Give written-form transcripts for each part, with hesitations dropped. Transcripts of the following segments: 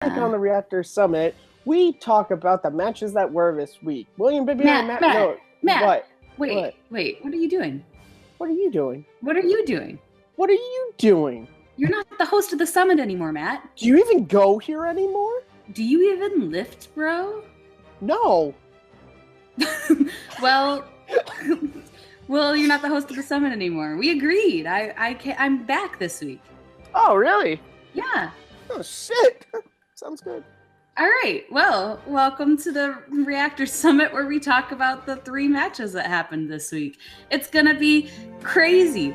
On the Reactor Summit, we talk about the matches that were this week. William, Bibi, Matt, and Matt. Matt, No, Matt. what? Wait. What are you doing? What are you doing? What are you doing? What are you doing? You're not the host of the summit anymore, Matt. Do you even go here anymore? Do you even lift, bro? No. Well, you're not the host of the summit anymore. We agreed. I'm back this week. Oh, really? Yeah. Oh, shit. Sounds good. All right. Well, welcome to the Reactor Summit where we talk about the 3 matches that happened this week. It's going to be crazy.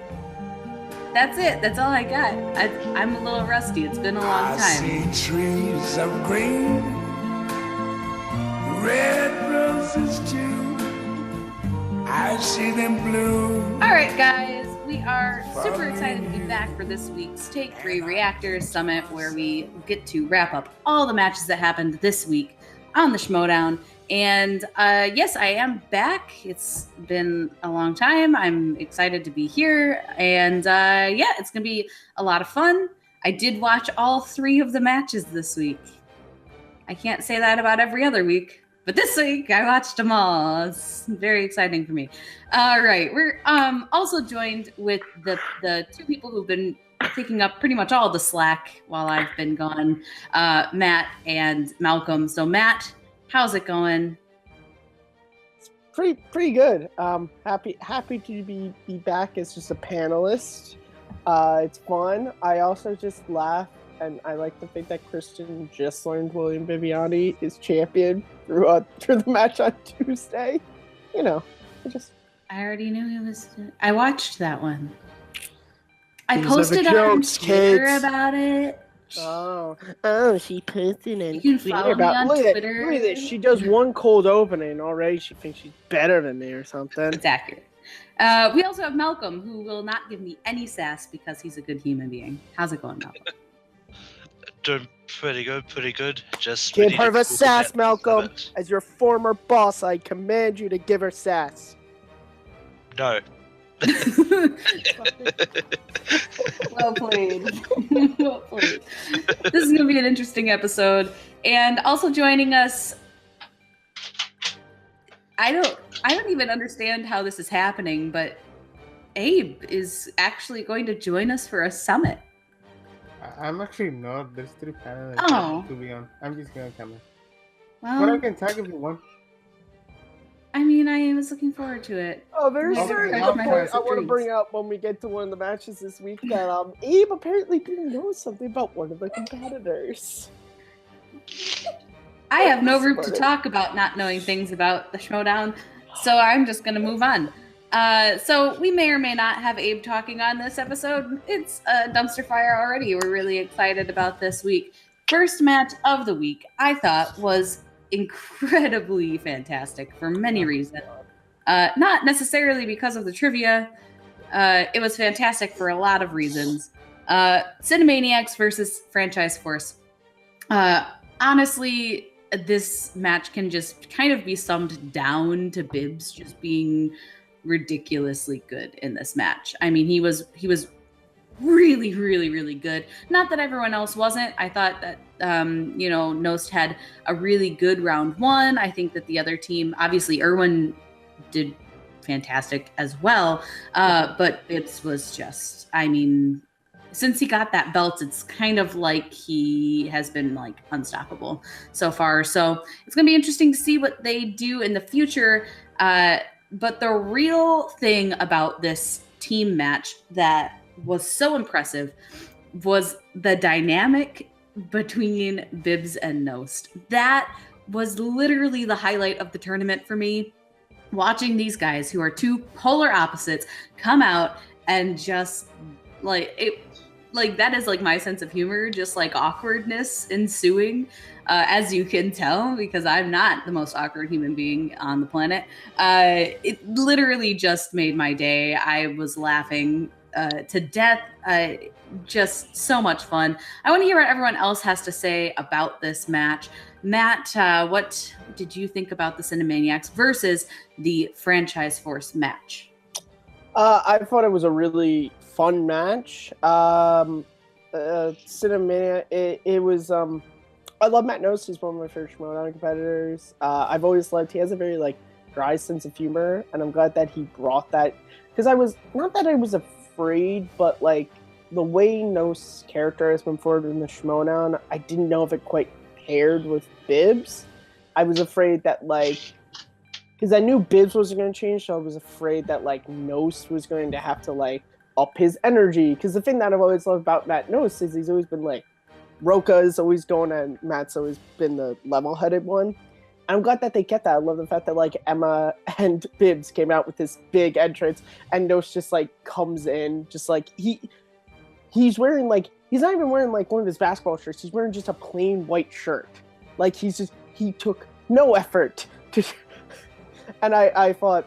That's it. That's all I got. I'm a little rusty. It's been a long time. I see trees of green, red roses too. I see them bloom. All right, guys. We are super excited to be back for this week's Take 3 Reactors Summit, where we get to wrap up all the matches that happened this week on the Schmoedown. And yes, I am back. It's been a long time. I'm excited to be here. And yeah, it's going to be a lot of fun. I did watch all 3 of the matches this week. I can't say that about every other week. But this week, I watched them all. It's very exciting for me. All right. We're also joined with the 2 people who've been taking up pretty much all the slack while I've been gone, Matt and Malcolm. So, Matt, how's it going? It's pretty good. Happy to be back as just a panelist. It's fun. I also just laugh. And I like to think that Kristen just learned William Bibiani is champion through the match on Tuesday. You know, I already knew he was. I watched that one. I These posted are the on jokes, Twitter kids. about it. Oh, she posted on You can follow me on Twitter. Look at this. She does one cold opening and already she thinks she's better than me or something. It's accurate. We also have Malcolm, who will not give me any sass because he's a good human being. How's it going, Malcolm? Doing pretty good. Just Give her the sass, Malcolm. As your former boss, I command you to give her sass. No. Well played. Well played. This is going to be an interesting episode. And also joining us, I don't even understand how this is happening, but Abe is actually going to join us for a summit. I'm actually not. There's 3 panels to be on. I'm just gonna come in. Well, But I can tag if you want. I mean, I was looking forward to it. Oh, there's Okay, certain I'll point pass I the want to drinks. bring up when we get to one of the matches this week that Abe apparently didn't know something about one of the competitors. I have no room to talk about not knowing things about the Schmoedown, so I'm just going to move on. So we may or may not have Abe talking on this episode. It's a dumpster fire already. We're really excited about this week. First match of the week, I thought, was incredibly fantastic for many reasons. Not necessarily because of the trivia. It was fantastic for a lot of reasons. Cinemaniacs versus Franchise Force. Honestly, this match can just kind of be summed down to Bibbs just being ridiculously good in this match. I mean, he was really, really, really good. Not that everyone else wasn't. I thought that Nost had a really good round 1. I think that the other team, obviously Irwin did fantastic as well. But Bibbs was just, I mean, since he got that belt, it's kind of like he has been like unstoppable so far. So it's going to be interesting to see what they do in the future. But the real thing about this team match that was so impressive was the dynamic between Bibbs and Nost. That was literally the highlight of the tournament for me. Watching these guys who are 2 polar opposites come out and just like it. Like, that is like my sense of humor, just like awkwardness ensuing, as you can tell, because I'm not the most awkward human being on the planet. It literally just made my day. I was laughing to death. Just so much fun. I want to hear what everyone else has to say about this match. Matt, what did you think about the Cinemaniacs versus the Franchise Force match? I thought it was a really fun match. Cinemania, it was I love Matt Nost. He's one of my favorite Schmoedown competitors. I've always loved. He has a very like dry sense of humor, and I'm glad that he brought that. Because I was not that I was afraid, but like the way Nost's character has been forward in the Schmoedown, I didn't know if it quite paired with Bibbs. I was afraid that like, because I knew Bibbs wasn't going to change, so I was afraid that like Nost was going to have to like up his energy. Because the thing that I've always loved about Matt Nost is he's always been like, Roka is always going, and Matt's always been the level-headed one. I'm glad that they kept that. I love the fact that like Emma and Bibbs came out with this big entrance, and Nost just like comes in, just like he's wearing like he's not even wearing like one of his basketball shirts. He's wearing just a plain white shirt. Like he took no effort to. And I thought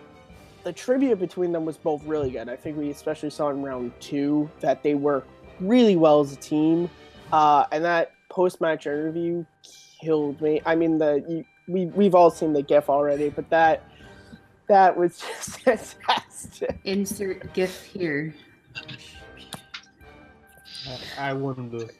the trivia between them was both really good. I think we especially saw in round 2 that they work really well as a team. And that post-match interview killed me. I mean, we've all seen the GIF already, but that was just fantastic. Insert GIF here. I wouldn't do it.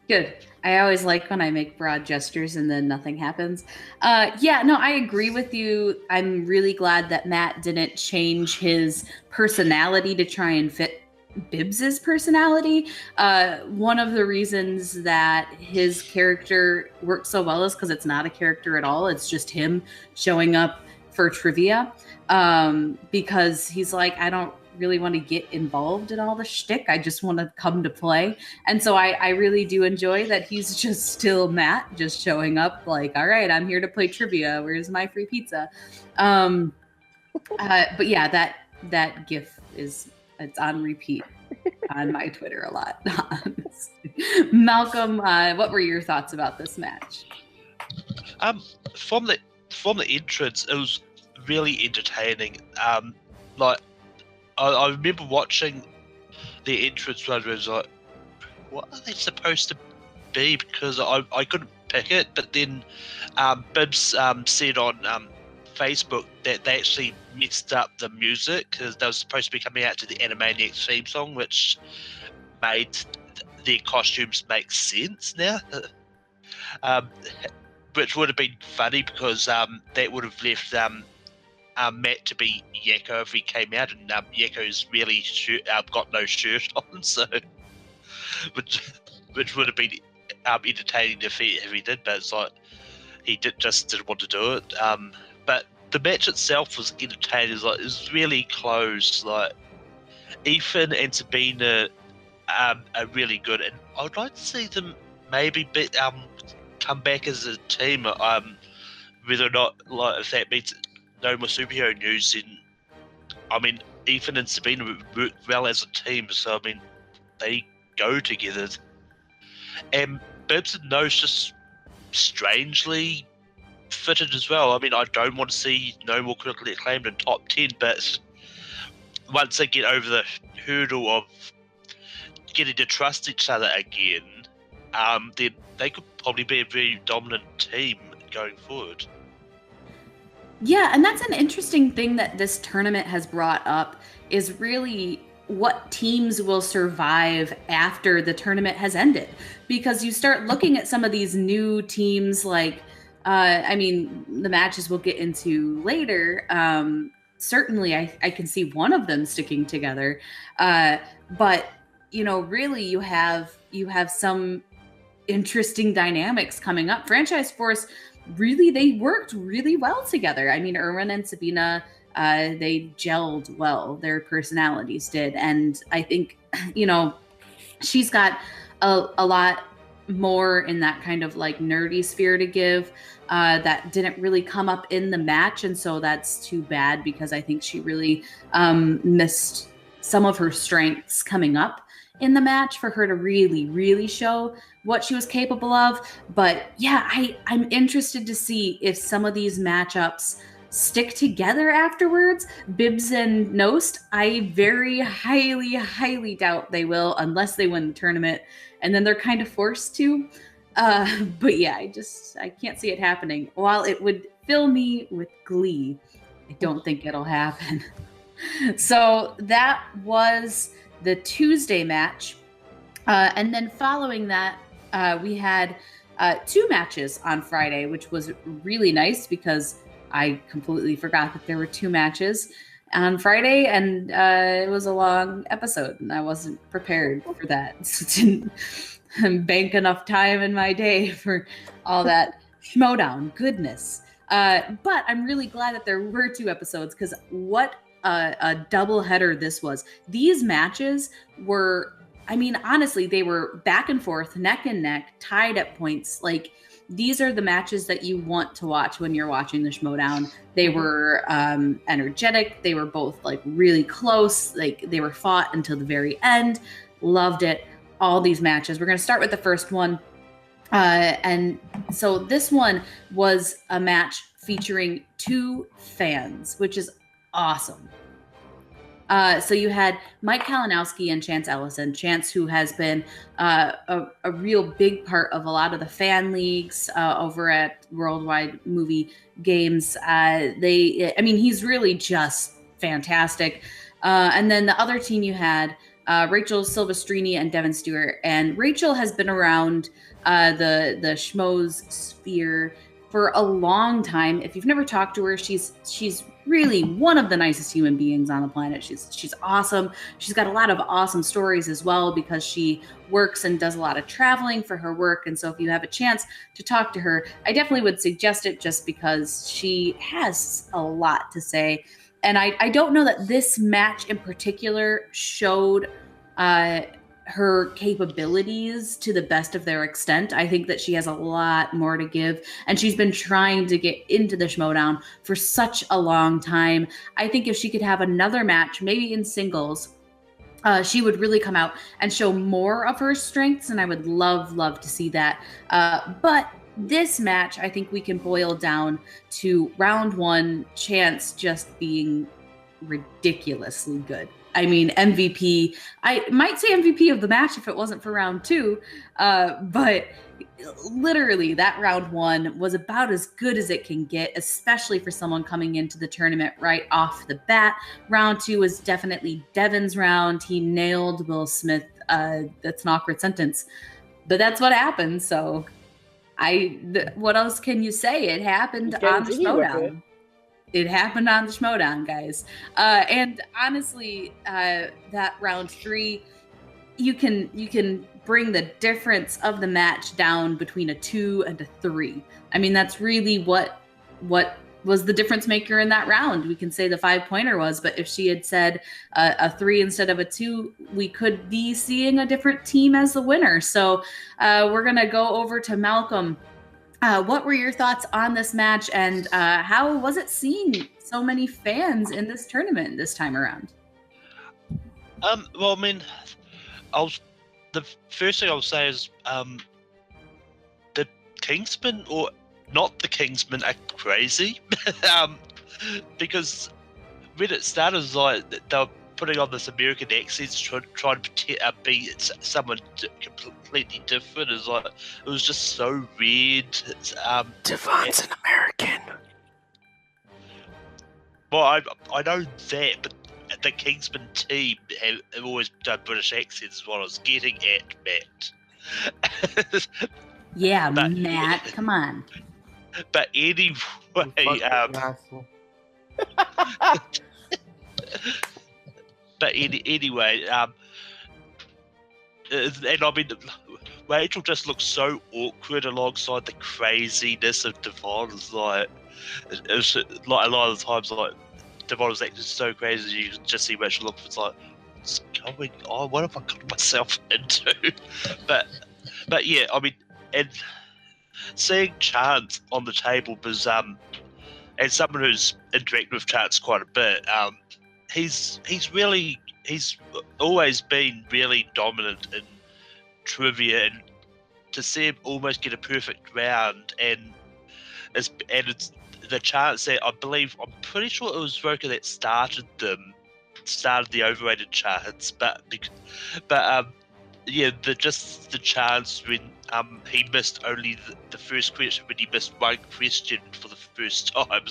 Good. I always like when I make broad gestures and then nothing happens. Yeah, no, I agree with you. I'm really glad that Matt didn't change his personality to try and fit Bibbs's personality. One of the reasons that his character works so well is because it's not a character at all. It's just him showing up for trivia. Because he's like, I don't really want to get involved in all the shtick. I just want to come to play. And so I really do enjoy that he's just still Matt, just showing up like, all right, I'm here to play trivia. Where's my free pizza? But yeah, that GIF it's on repeat on my Twitter a lot. Malcolm, what were your thoughts about this match? From the entrance, it was really entertaining. Like I remember watching the entrance where I was like, what are they supposed to be? Because I couldn't pick it, but then Bibbs said on Facebook that they actually messed up the music because they were supposed to be coming out to the Animaniacs theme song, which made their costumes make sense now. Which would have been funny because that would have left Matt to be Yakko if he came out, and Yakko's really got no shirt on, so which would have been entertaining if he did, but it's like he just didn't want to do it. But the match itself was entertaining. Like, it was really close. Like Ethan and Sabina are really good, and I would like to see them maybe come back as a team. Whether or not, like, if that means no more superhero news, then I mean Ethan and Sabina work well as a team, so I mean they go together. And Bibbs and Nost just strangely fitted as well. I mean, I don't want to see No More Critically Acclaimed in top 10, but once they get over the hurdle of getting to trust each other again, then they could probably be a very dominant team going forward. Yeah, and that's an interesting thing that this tournament has brought up, is really what teams will survive after the tournament has ended. Because you start looking at some of these new teams, like, I mean, the matches we'll get into later. Certainly, I can see one of them sticking together. But, you know, really you have some interesting dynamics coming up. Franchise Force, really, they worked really well together. I mean, Erwin and Sabina, they gelled well. Their personalities did. And I think, you know, she's got a lot more in that kind of like nerdy sphere to give that didn't really come up in the match. And so that's too bad, because I think she really missed some of her strengths coming up in the match for her to really, really show what she was capable of. But yeah, I'm interested to see if some of these matchups stick together afterwards. Bibbs and Nost, I very highly, highly doubt they will, unless they win the tournament, and then they're kind of forced to. But yeah, I can't see it happening. While it would fill me with glee, I don't think it'll happen. So that was the Tuesday match. And then following that, we had two matches on Friday, which was really nice because I completely forgot that there were two matches on Friday, and it was a long episode, and I wasn't prepared for that. So didn't bank enough time in my day for all that Schmoedown goodness. But I'm really glad that there were two episodes, because what a double header this was. These matches were, I mean, honestly, they were back and forth, neck and neck, tied at points. Like, these are the matches that you want to watch when you're watching the Schmoedown. They were energetic. They were both like really close. Like, they were fought until the very end. Loved it. All these matches. We're going to start with the first one. And so this one was a match featuring two fans, which is awesome. So you had Mike Kalinowski and Chance Ellison. Chance, who has been a real big part of a lot of the fan leagues over at Worldwide Movie Games. He's really just fantastic. And then the other team you had Rachel Silvestrini and Devin Stewart. And Rachel has been around the Schmoes sphere for a long time. If you've never talked to her, she's really one of the nicest human beings on the planet. She's awesome. She's got a lot of awesome stories as well, because she works and does a lot of traveling for her work. And so if you have a chance to talk to her, I definitely would suggest it, just because she has a lot to say. And I don't know that this match in particular showed her capabilities to the best of their extent. I think that she has a lot more to give, and she's been trying to get into the Schmoedown for such a long time. I think if she could have another match, maybe in singles, she would really come out and show more of her strengths, and I would love to see that. But this match, I think we can boil down to round one, Chance just being ridiculously good. I mean, MVP. I might say MVP of the match if it wasn't for round two, but literally that round one was about as good as it can get, especially for someone coming into the tournament right off the bat. Round two was definitely Devin's round. He nailed Will Smith. That's an awkward sentence, but that's what happened. So what else can you say? It happened on the Schmoedown. It happened on the Schmoedown, guys. And honestly, that round three, you can bring the difference of the match down between a 2 and a 3. I mean, that's really what was the difference maker in that round. We can say the 5-pointer was, but if she had said a 3 instead of a 2, we could be seeing a different team as the winner. So we're going to go over to Malcolm. What were your thoughts on this match, and how was it seeing so many fans in this tournament this time around? Well, I mean, the first thing I'll say is the Kingsmen, or not the Kingsmen, are crazy. Because when it started, it was like they were putting on this American accents, trying to be someone completely different. It was just so weird. Devon's an American. Well, I know that, but the Kingsman team have always done British accents, is what I was getting at, Matt. Yeah, Matt, come on. But anyway, anyway, and I mean, Rachel just looks so awkward alongside the craziness of Devon. It's like a lot of the times, like, Devon was acting so crazy, you can just see Rachel look. It's like, what's going on? What have I got myself into? But yeah, I mean, and seeing Chance on the table was and someone who's interacted with Chance quite a bit, he's always been really dominant in trivia, and to see him almost get a perfect round, and it's the chance that I'm pretty sure it was Roker that started the overrated charts, but yeah, the chance when he missed only the first question, when he missed one question for the first time.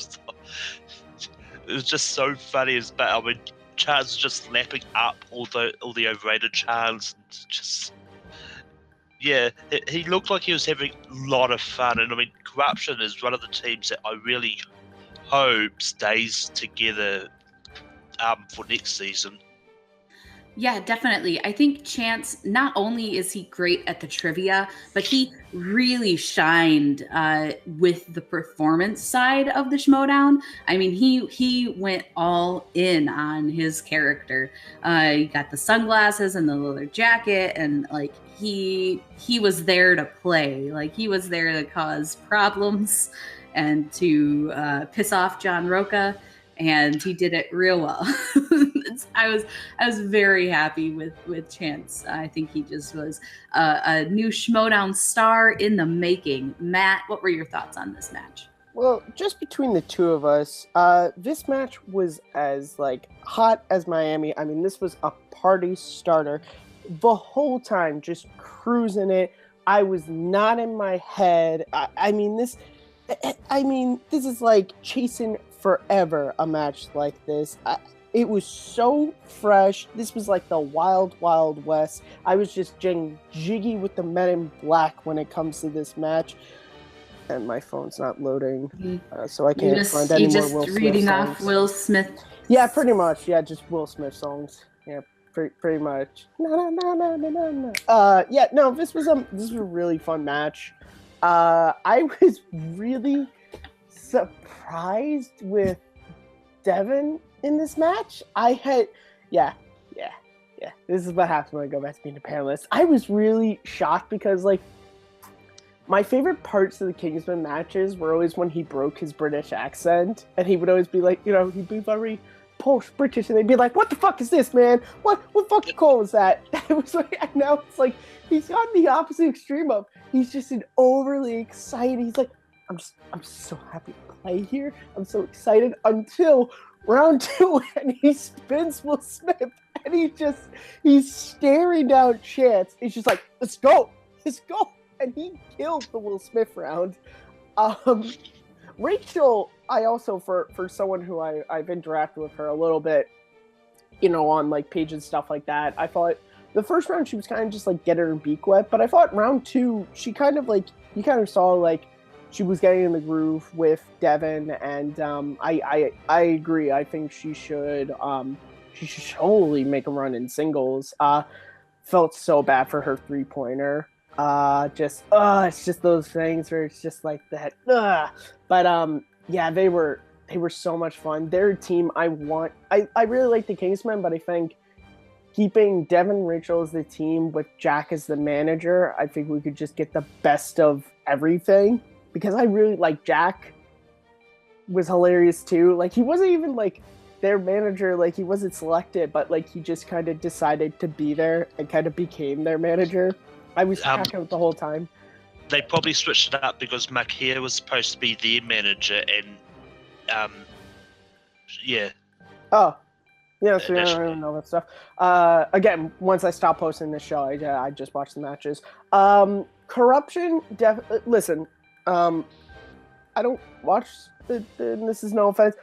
It was just so funny. But I mean, Chance just lapping up all the overrated chants, and just Yeah, he looked like he was having a lot of fun, and I mean, Corruption is one of the teams that I really hope stays together for next season. Yeah, definitely. I think Chance, not only is he great at the trivia, but he really shined with the performance side of the Schmoedown. I mean, he went all in on his character. He got the sunglasses and the leather jacket, and like he was there to play. Like he was there to cause problems and to piss off John Roca. And he did it real well. I was very happy with Chance. I think he just was a new Schmoedown star in the making. Matt, what were your thoughts on this match? Well, just between the two of us, this match was as like hot as Miami. I mean, this was a party starter. The whole time, just cruising it. I was not in my head. I mean, this is like chasing forever, a match like this. It was so fresh. This was like the wild, wild west. I was just getting jiggy with the Men in Black when it comes to this match. And my phone's not loading, so I can't find any more Will Smith reading songs. off Will Smith. Yeah, pretty much. Yeah, just Will Smith songs. Yeah, pretty much. Yeah, no, this was a really fun match. I was really surprised with Devin in this match. This is what happens when I go back to being a panelist. I was really shocked because, like, my favorite parts of the Kingsman matches were always when he broke his British accent, and he would always be like, he'd be very posh British, and they'd be like, "What the fuck is this, man? What fucking call is that?" It was like, and now it's like he's on the opposite extreme of he's just an overly excited. He's like, I'm so happy to play here. I'm so excited until round 2, and he spins Will Smith, and he's staring down Chance. He's just like, let's go, and he killed the Will Smith round. Rachel, I also for someone who I've interacted with her a little bit, on like page and stuff like that. I thought the first round she was kind of just like getting her beak wet, but I thought round 2 she kind of like you kind of saw like she was getting in the groove with Devin, and I agree. I think she should totally make a run in singles. Felt so bad for her 3-pointer. It's just those things where it's just like that. But yeah, they were so much fun. They're a team I really like the Kingsmen, but I think keeping Devin and Rachel as the team with Jack as the manager, I think we could just get the best of everything. Because I really like Jack was hilarious too. Like he wasn't even like their manager, like he wasn't selected, but like he just kind of decided to be there and kind of became their manager. I was cracking up the whole time. They probably switched it up because Marc was supposed to be their manager, and yeah. Oh, yeah. So I don't know that stuff. Again, once I stopped posting this show, I just watched the matches. Corruption. Listen. I don't watch this is no offense.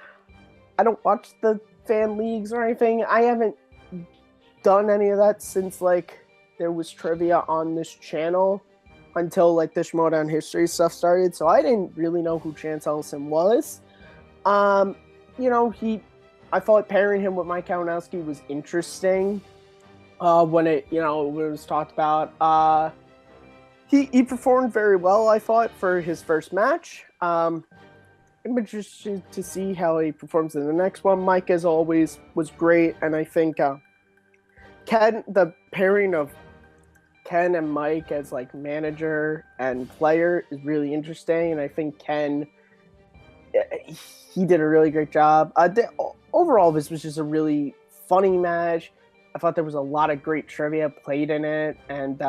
I don't watch the fan leagues or anything. I haven't done any of that since like there was trivia on this channel until like the Schmoedown history stuff started. So I didn't really know who Chance Ellison was. I thought pairing him with Mike Kalinowski was interesting. When it was talked about. He performed very well, I thought, for his first match. I'm interested to see how he performs in the next one. Mike, as always, was great, and I think the pairing of Ken and Mike as like manager and player is really interesting, and I think Ken, he did a really great job. Overall, this was just a really funny match. I thought there was a lot of great trivia played in it, and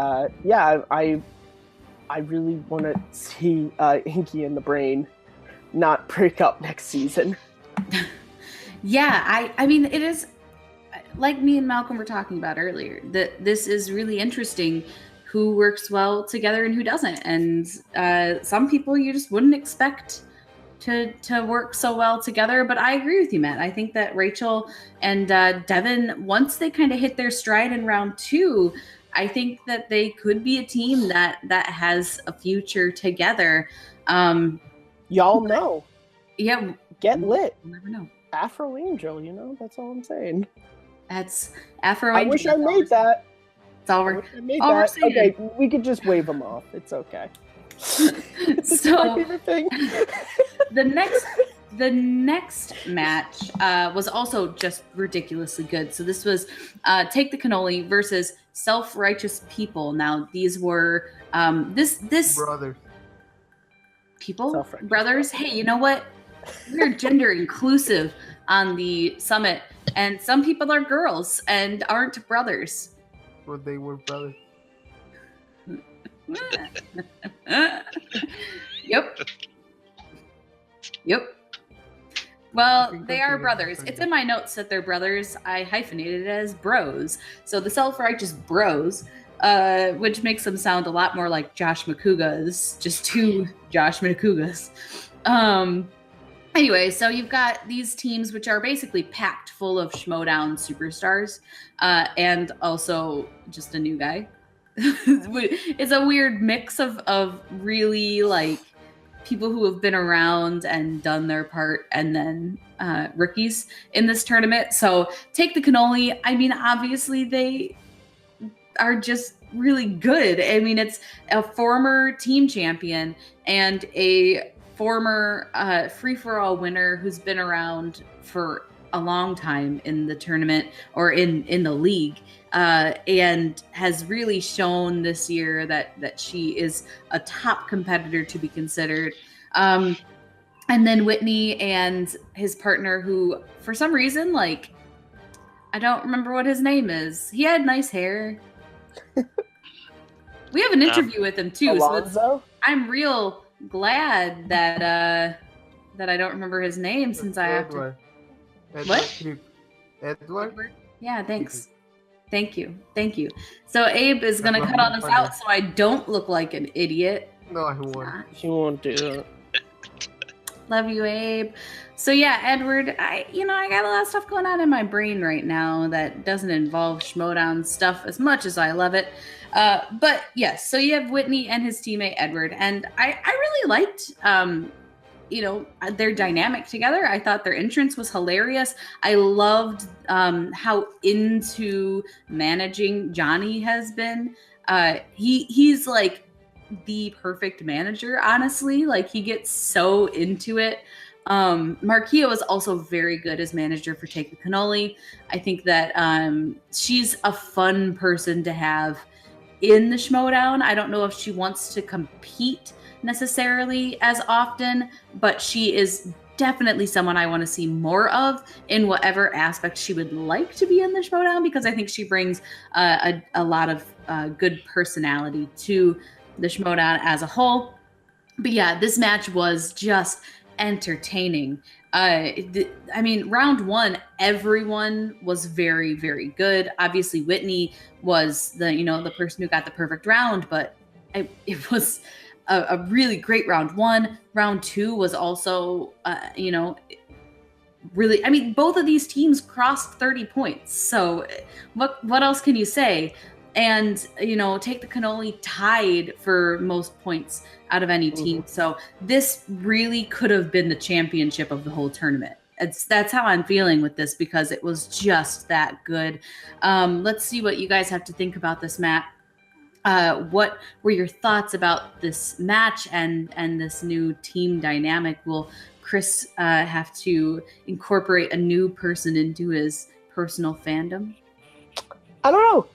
I really want to see Inky and the Brain not break up next season. Yeah, I mean, it is like me and Malcolm were talking about earlier, that this is really interesting who works well together and who doesn't. And some people you just wouldn't expect to work so well together. But I agree with you, Matt. I think that Rachel and Devin, once they kind of hit their stride in round 2, I think that they could be a team that has a future together. Y'all know. Yeah. Get lit. We'll never know. Afro Angel, that's all I'm saying. That's Afro I Angel. wish I made that. It's all we're saying. Okay, we could just wave them off. It's okay. It's my favorite thing. The next match was also just ridiculously good. So this was Take the Cannoli versus Self-Righteous People. Now these were this brothers. People, brothers. Hey, you know what? We're gender inclusive on the summit, and some people are girls and aren't brothers. Well, they were brothers. Yep. Well, they are brothers. It's in my notes that they're brothers. I hyphenated it as bros. So the Self-Righteous Bros, which makes them sound a lot more like Josh McCougas, just two Josh McCougas. Anyway, so you've got these teams which are basically packed full of Schmoedown superstars, and also just a new guy. It's a weird mix of really like people who have been around and done their part, and then rookies in this tournament. So Take the Cannoli. I mean, obviously they are just really good. I mean, it's a former team champion and a former free-for-all winner who's been around for a long time in the tournament or in the league, and has really shown this year that she is a top competitor to be considered. And then Witney and his partner, who for some reason, like, I don't remember what his name is. He had nice hair. We have an interview with him too. Alonzo? So I'm real glad that I don't remember his name, since I have to. What? Edward? Yeah, thanks. Thank you. So Abe is going to cut all this out so I don't look like an idiot. No, I won't. She won't do that. Love you, Abe. So yeah, Edward, I got a lot of stuff going on in my brain right now that doesn't involve Schmoedown stuff as much as I love it. But yes, so you have Witney and his teammate Edward, and I really liked their dynamic together. I thought their entrance was hilarious. I loved how into managing Johnny has been. He's like the perfect manager, honestly. Like, he gets so into it. Marcia is also very good as manager for Take the Cannoli. I think that she's a fun person to have in the Schmoedown. I don't know if she wants to compete necessarily as often, but she is definitely someone I want to see more of in whatever aspect she would like to be in the Schmoedown, because I think she brings a lot of good personality to the Schmoedown as a whole. But yeah, this match was just entertaining. Round one, everyone was very, very good. Obviously, Witney was the person who got the perfect round, but it was a really great round one. Round two was also, really, I mean, both of these teams crossed 30 points. So what else can you say? And, Take the Cannoli tied for most points out of any team. So this really could have been the championship of the whole tournament. That's how I'm feeling with this, because it was just that good. Let's see what you guys have to think about this, Matt. What were your thoughts about this match and this new team dynamic? Will Chris have to incorporate a new person into his personal fandom? I don't know.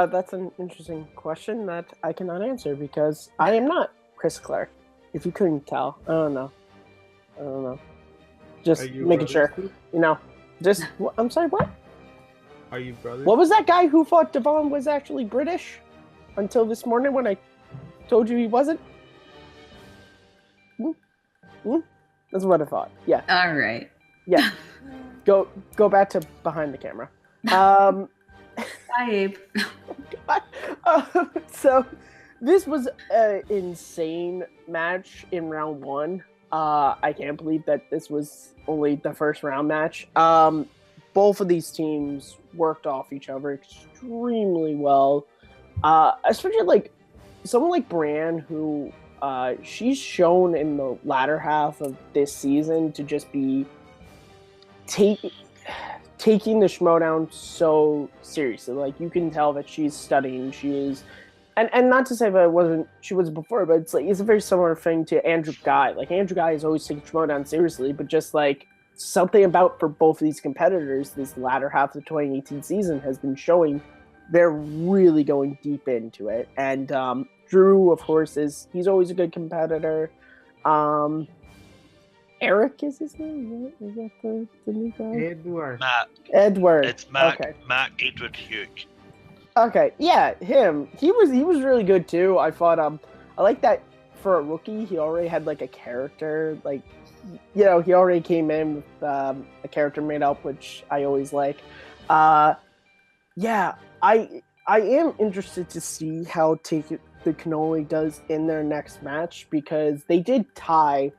That's an interesting question that I cannot answer, because I am not Chris Clark. If you couldn't tell, I don't know. Just making sure. I'm sorry, what? Are you brothers? What was that guy who thought Devon was actually British until this morning when I told you he wasn't? That's what I thought. Yeah. All right. Yeah. Go back to behind the camera. Bye, Abe. So this was an insane match in round one. I can't believe that this was only the first round match. Both of these teams worked off each other extremely well. Especially like someone like Bran, who she's shown in the latter half of this season to just be taking the Schmoedown so seriously. Like you can tell that she's studying. She is, and not to say that she wasn't before, but it's like it's a very similar thing to Andrew Guy. Like Andrew Guy has always taken Schmoedown seriously, but just like something about for both of these competitors, this latter half of the 2018 season has been showing they're really going deep into it. And Drew, of course, he's always a good competitor. Eric is his name? Is that the new guy? Edward. Edward. It's Marc. Okay. Marc Edward Heuck. Okay, yeah, him. He was really good too. I thought I like that for a rookie. He already had like a character, like he already came in with a character made up, which I always like. Yeah, I am interested to see how the Cannoli does in their next match, because they did tie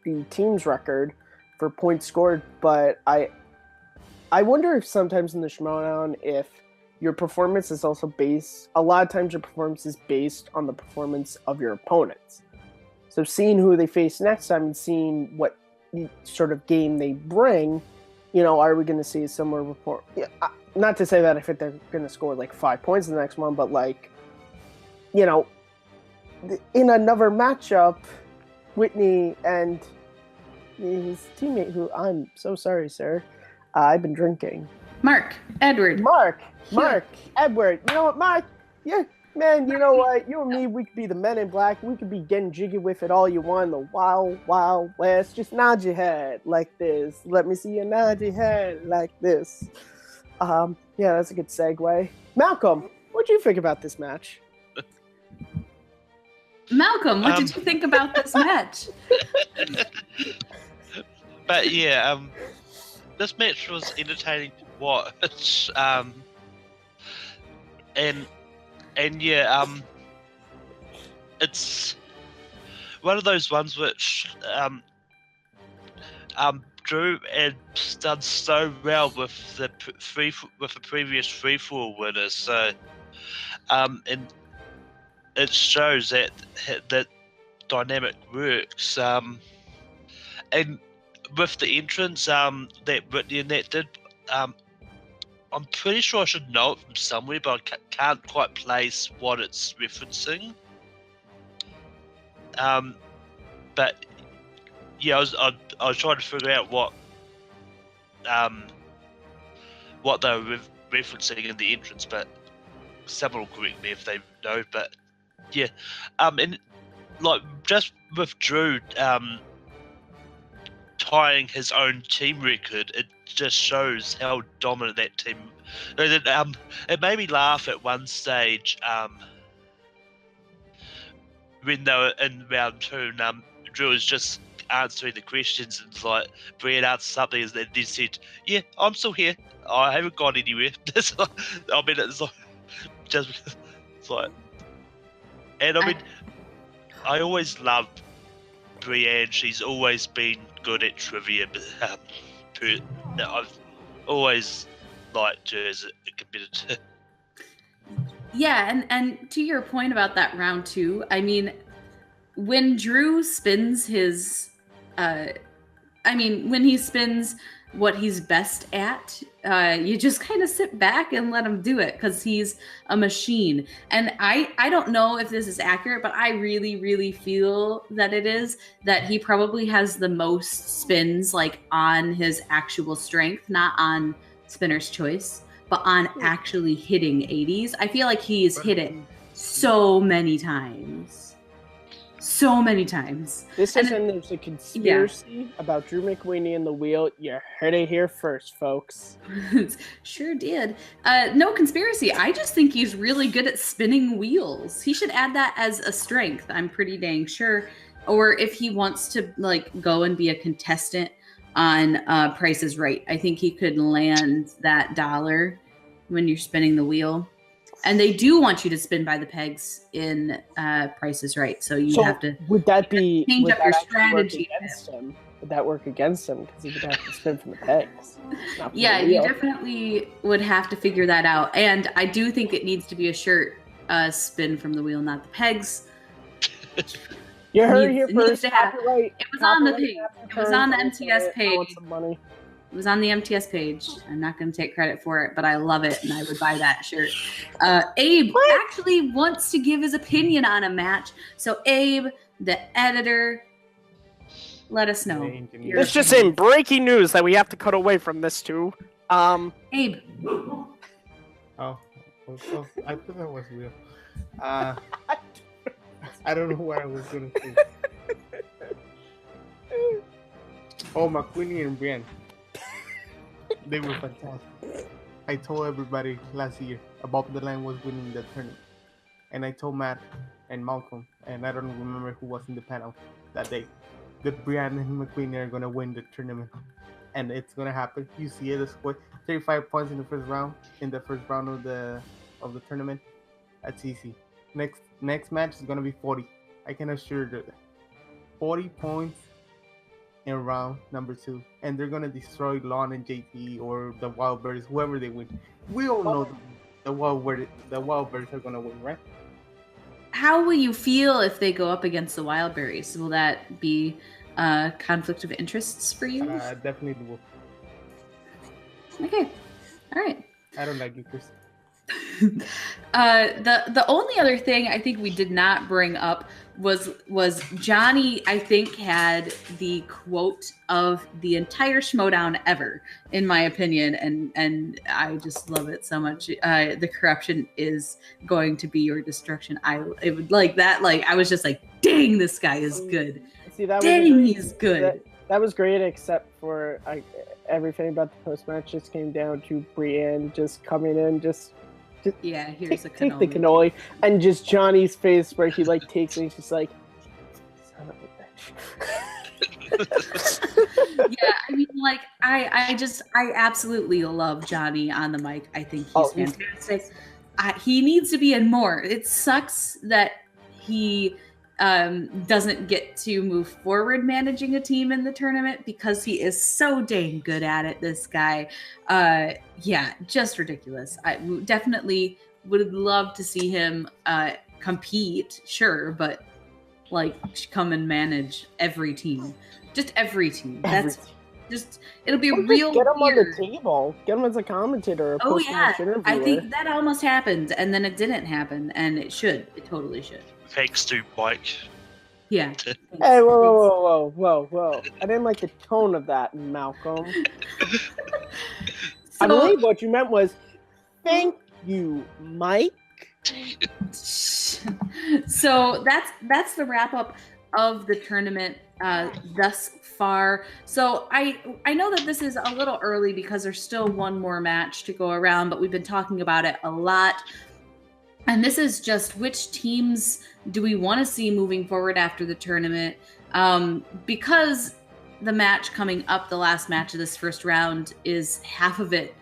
the team's record for points scored, but I wonder if sometimes in the Schmoedown, if your performance is also a lot of times your performance is based on the performance of your opponents. So seeing who they face next time and seeing what sort of game they bring, are we going to see a similar report? Yeah, not to say that I think they're going to score like 5 points in the next one, but like, in another matchup, Witney and his teammate, who I'm so sorry, sir, I've been drinking. Marc, Edward. Marc, Edward. You know what, Marc? Yeah, man, you know what? You and me, we could be the Men in Black. We could be getting jiggy with it all you want. The wild, wild west. Just nod your head like this. Let me see you nod your head like this. Yeah, that's a good segue. Malcolm, what do you think about this match? Malcolm, what did you think about this match? But yeah, this match was entertaining to watch. And yeah, it's one of those ones which Drew had done so well with the previous free-for-all winner. So, and it shows that dynamic works. And with the entrance that Witney and that did, I'm pretty sure I should know it from somewhere, but I can't quite place what it's referencing. But yeah, I was trying to figure out what they were referencing in the entrance, but someone will correct me if they know. But yeah, and like just with Drew tying his own team record, it just shows how dominant that team. It made me laugh at one stage when they were in round 2, and Drew was just answering the questions, and like Brian answered something, and then said, "Yeah, I'm still here. I haven't gone anywhere." It's like just it's like, and I mean, I always loved Brienne. She's always been good at trivia, but I've always liked her as a competitor. Yeah, and to your point about that round 2, I mean, when Drew spins his, when he spins what he's best at, you just kind of sit back and let him do it, because he's a machine. And I don't know if this is accurate, but I really, really feel that it is, that he probably has the most spins like on his actual strength, not on spinner's choice, but on actually hitting 80s. I feel like he's hit it so many times. So many times. This is when there's a conspiracy about Drew McWhinney and the wheel. You heard it here first, folks. Sure did. No conspiracy. I just think he's really good at spinning wheels. He should add that as a strength. I'm pretty dang sure. Or if he wants to like go and be a contestant on Price is Right, I think he could land that dollar when you're spinning the wheel. And they do want you to spin by the pegs in Price is Right, so you have to. Would that be change up your strategy? Would that work against him, because he would have to spin from the pegs? Yeah, you definitely would have to figure that out. And I do think it needs to be a shirt spin from the wheel, not the pegs. You heard it here It needs first. to happen. Copyright. It was on the Copyright thing. Matthew It was on the Kearns. MTS I want page. some money. It was on the MTS page. I'm not going to take credit for it, but I love it, and I would buy that shirt. Abe actually wants to give his opinion on a match. So, Abe, the editor, let us know. It's just in breaking news that we have to cut away from this too. Abe. Oh, I thought that was real. I don't know what I was gonna say. Oh, McQueenie and Brienne. They were fantastic. I told everybody last year about the line was winning the tournament. And I told Matt and Malcolm, and I don't remember who was in the panel that day, that Brienne and McQueenie are going to win the tournament. And it's going to happen. You see it, scored 35 points in the first round of the tournament. That's easy. Next match is going to be 40. I can assure you that. 40 points in round number 2, and they're gonna destroy Lon and JT or the Wildbirds, whoever they win. We all know the Wildbirds are gonna win, right? How will you feel if they go up against the Wildberries? Will that be a conflict of interests for you? Definitely will. Okay, all right. I don't like you, Chris. The only other thing I think we did not bring up was Johnny, I think, had the quote of the entire Schmoedown ever, in my opinion, and I just love it so much. The corruption is going to be your destruction. It would like that. Like I was just like, dang, this guy is good. See, that dang, he's good. That was great, except for everything about the post match just came down to Brienne just coming in, just yeah, here's a cannoli. Take the cannoli, and just Johnny's face where he like takes it, he's just like, son of a bitch. Yeah, I mean, like I absolutely love Johnny on the mic. I think he's fantastic. He needs to be in more. It sucks that he doesn't get to move forward managing a team in the tournament because he is so dang good at it, this guy. Yeah, just ridiculous. I definitely would love to see him compete, sure, but like come and manage every team. Just every team. It'll be real get him weird. on the table. Get him as a commentator or post-match interviewer. I think that almost happened, and then it didn't happen, and it should. It totally should. Thanks to Mike. Yeah. Hey, whoa. I didn't like the tone of that, Malcolm. I believe what you meant was, thank you, Mike. So that's the wrap up of the tournament thus far. So I know that this is a little early because there's still one more match to go around, but we've been talking about it a lot. And this is just which teams do we want to see moving forward after the tournament? Because the match coming up, the last match of this first round, is half of it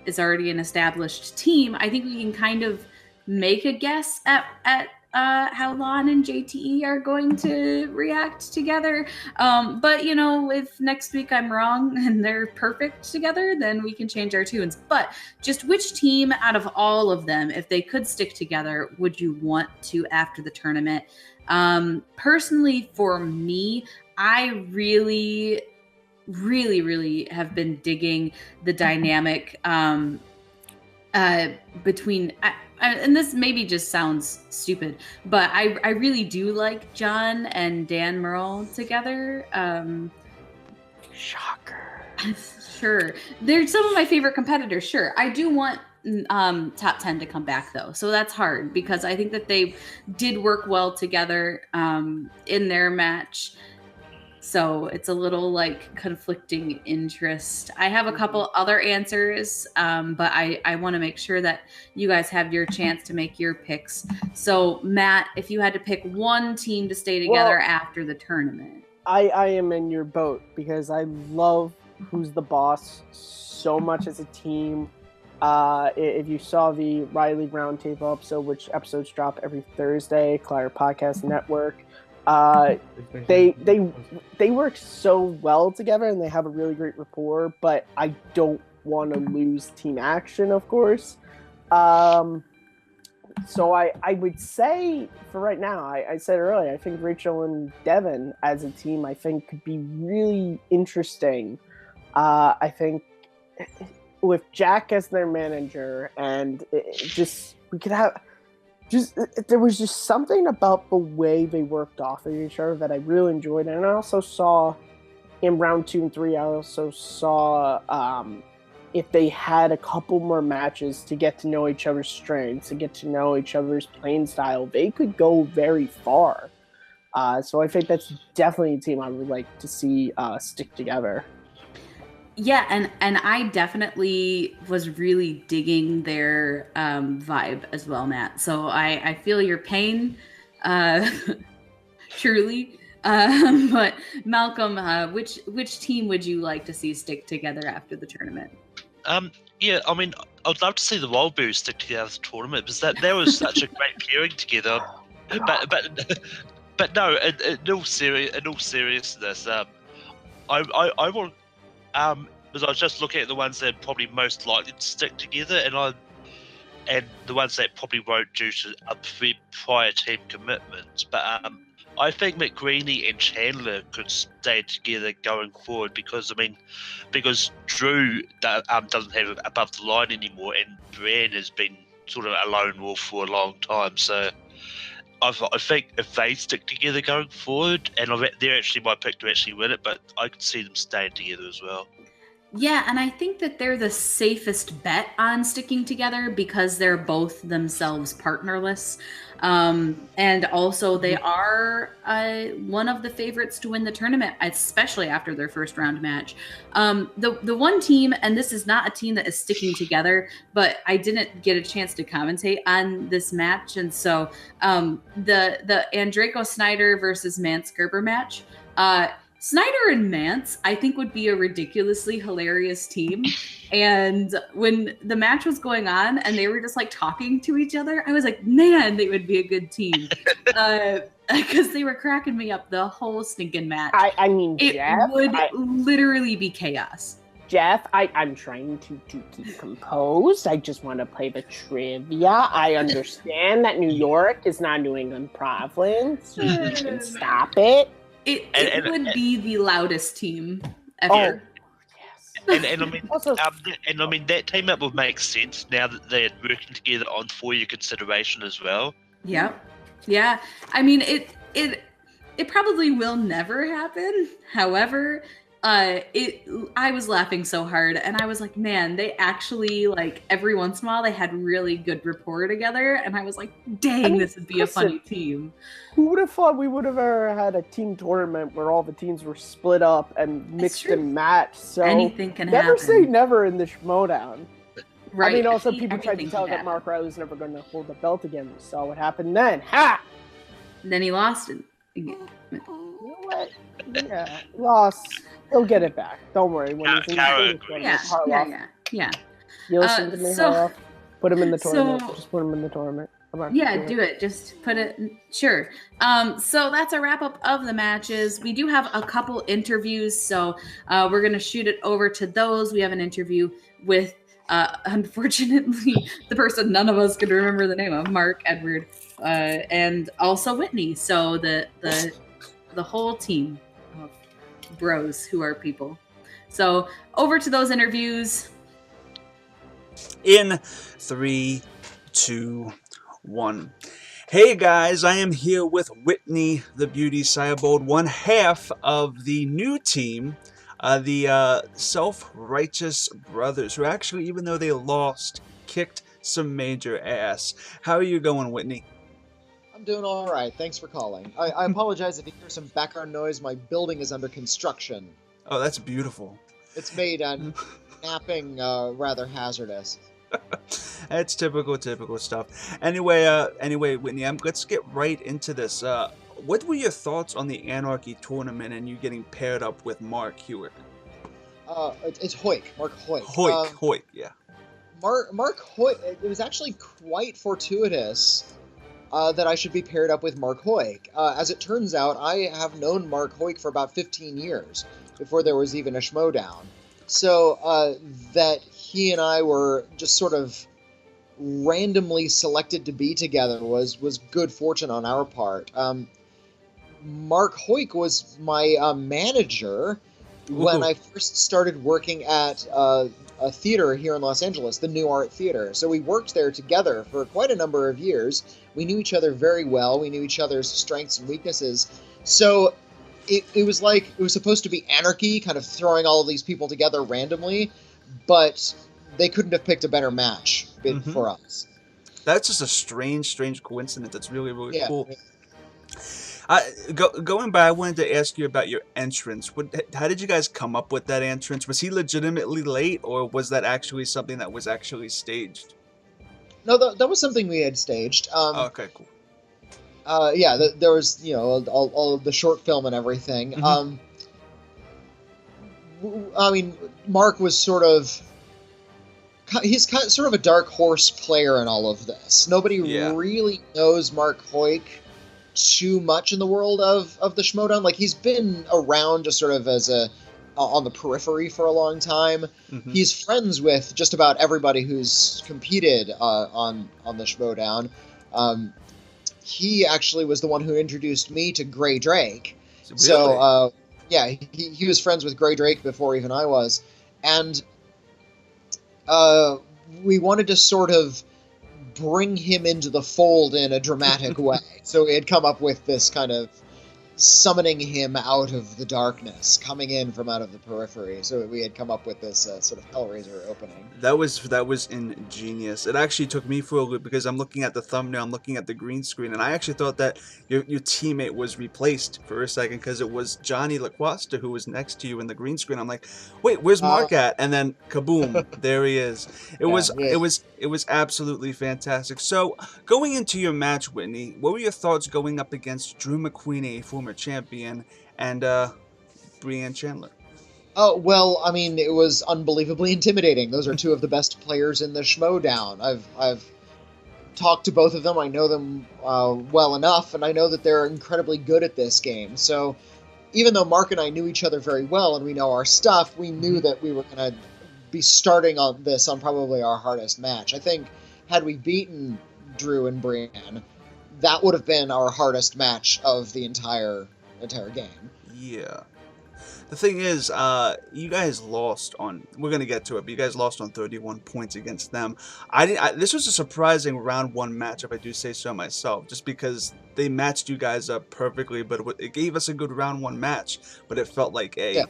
is already an established team. I think we can kind of make a guess at how Lon and JTE are going to react together. But, you know, if next week I'm wrong and they're perfect together, then we can change our tunes. But just which team out of all of them, if they could stick together, would you want to after the tournament? Personally, for me, I really have been digging the dynamic between... and this maybe just sounds stupid, but I really do like John and Dan Merle together. Shocker. Sure. They're some of my favorite competitors. Sure. I do want top 10 to come back though. So that's hard because I think that they did work well together in their match. So it's a little like conflicting interest. I have a couple other answers, but I want to make sure that you guys have your chance to make your picks. So Matt, if you had to pick one team to stay together after the tournament. I am in your boat because I love Who's the Boss so much as a team. If you saw the Riley Roundtable episode, which episodes drop every Thursday, Claire Podcast Network, they work so well together and they have a really great rapport, but I don't want to lose team action, of course. So I would say for right now, I said earlier, I think Rachel and Devin as a team, I think could be really interesting. I think with Jack as their manager, and we could have there was just something about the way they worked off of each other that I really enjoyed. And I also saw in round 2 and 3, I also saw if they had a couple more matches to get to know each other's strengths, to get to know each other's playing style, they could go very far. So I think that's definitely a team I would like to see stick together. Yeah, and I definitely was really digging their vibe as well, Matt. So I feel your pain, truly. But Malcolm, which team would you like to see stick together after the tournament? Yeah, I mean, I'd love to see the Wildberries stick together at the tournament because that was such a great pairing together. But no, in all seriousness, I want because I was just looking at the ones that are probably most likely to stick together, and the ones that probably won't due to a prior team commitments. But I think McGreeny and Chandler could stay together going forward because Drew doesn't have it above the line anymore, and Bran has been sort of a lone wolf for a long time. So I think if they stick together going forward, and they're actually my pick to actually win it, but I could see them staying together as well. Yeah, and I think that they're the safest bet on sticking together because they're both themselves partnerless. And also they are one of the favorites to win the tournament, especially after their first round match. The one team, and this is not a team that is sticking together, but I didn't get a chance to commentate on this match. And so the Andrejko Snyder versus Mance Gerber match, Snyder and Mance, I think, would be a ridiculously hilarious team. And when the match was going on and they were just like talking to each other, I was like, man, they would be a good team. Because they were cracking me up the whole stinking match. I mean, it Jeff, would literally be chaos. Jeff, I'm trying to keep composed. I just want to play the trivia. I understand that New York is not New England province. You can stop it. It would be the loudest team ever. Oh, yes. And I mean, that team up would make sense now that they're working together on for-year consideration as well. Yeah. I mean, it probably will never happen. However, I was laughing so hard, and I was like, man, they actually, like, every once in a while they had really good rapport together, and I was like, dang, this would be a funny team. Who would have thought we would have ever had a team tournament where all the teams were split up and mixed and matched? So anything can never happen. say never in the Schmoedown. Right. I mean, also people tried to tell that Marc Riley's never going to hold the belt again. We saw what happened then. Ha! And then he lost it again. You know what? Yeah, lost. He'll get it back. Don't worry. When he's in the tournament, yeah. You listen to me, Harloff. Put him in the tournament. Just put him in the tournament. Come on. Yeah, do it. Just put it. Sure. So that's a wrap up of the matches. We do have a couple interviews, so we're gonna shoot it over to those. We have an interview with, unfortunately, the person none of us could remember the name of, Marc, Edward, and also Witney. So the whole team of bros who are people. So over to those interviews. In 3, 2, 1. Hey guys, I am here with Witney the Beauty Seibold, one half of the new team, the Self-Righteous Brothers, who actually, even though they lost, kicked some major ass. How are you going, Witney? I'm doing all right. Thanks for calling. I apologize if you hear some background noise. My building is under construction. Oh, that's beautiful. It's made on napping rather hazardous. That's typical stuff. Anyway, Witney, let's get right into this. What were your thoughts on the Anarchy tournament and you getting paired up with Marc Heuck? It's Heuck. Marc Heuck. Heuck, yeah. Marc Heuck. It was actually quite fortuitous that I should be paired up with Marc Heuck. As it turns out, I have known Marc Heuck for about 15 years, before there was even a Schmoedown. So that he and I were just sort of randomly selected to be together was good fortune on our part. Marc Heuck was my manager when I first started working at a theater here in Los Angeles, the New Art Theater. So we worked there together for quite a number of years. We knew each other very well. We knew each other's strengths and weaknesses. So it was like, it was supposed to be Anarchy, kind of throwing all of these people together randomly, but they couldn't have picked a better match for us. That's just a strange coincidence. That's really, really cool. Going by, I wanted to ask you about your entrance. How did you guys come up with that entrance? Was he legitimately late, or was that actually something that was actually staged? No, that was something we had staged. Okay, cool. There was, all of the short film and everything. I mean, Marc was sort of a dark horse player in all of this. Nobody really knows Marc Heuck too much in the world of the Schmoedown. Like, he's been around just sort of as on the periphery for a long time. He's friends with just about everybody who's competed on the Schmoedown. He actually was the one who introduced me to Gray Drake. Really? So, he was friends with Gray Drake before even I was. And we wanted to sort of bring him into the fold in a dramatic way. So we had come up with this kind of summoning him out of the darkness, coming in from out of the periphery. So we had come up with this sort of Hellraiser opening. That was ingenious. It actually took me for a loop because I'm looking at the thumbnail, I'm looking at the green screen, and I actually thought that your teammate was replaced for a second because it was Johnny LaQuasta who was next to you in the green screen. I'm like, wait, where's Marc at? And then kaboom, there he is. It was absolutely fantastic. So going into your match, Witney, what were your thoughts going up against Drew McQueen, a former champion, and Brianne Chandler? Oh, well, I mean, it was unbelievably intimidating. Those are two of the best players in the Schmoedown. I've talked to both of them. I know them well enough, and I know that they're incredibly good at this game. So even though Marc and I knew each other very well and we know our stuff, we knew that we were going to be starting on this on probably our hardest match. I think had we beaten Drew and Brianne, that would have been our hardest match of the entire game. Yeah. The thing is, you guys lost on, we're going to get to it, but you guys lost on 31 points against them. This was a surprising round one match, if I do say so myself, just because they matched you guys up perfectly, but it gave us a good round one match, but it felt like it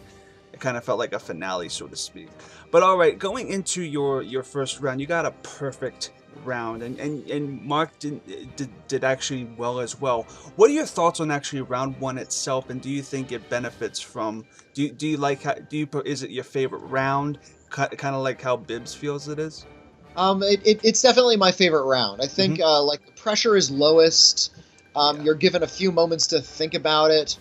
kind of felt like a finale, so to speak. But all right, going into your first round, you got a perfect round, and Marc did actually well as well. What are your thoughts on actually round one itself, and do you think it benefits from? Do you like is it your favorite round? Kind of like how Bibbs feels it is. It's definitely my favorite round. I think like the pressure is lowest. You're given a few moments to think about it.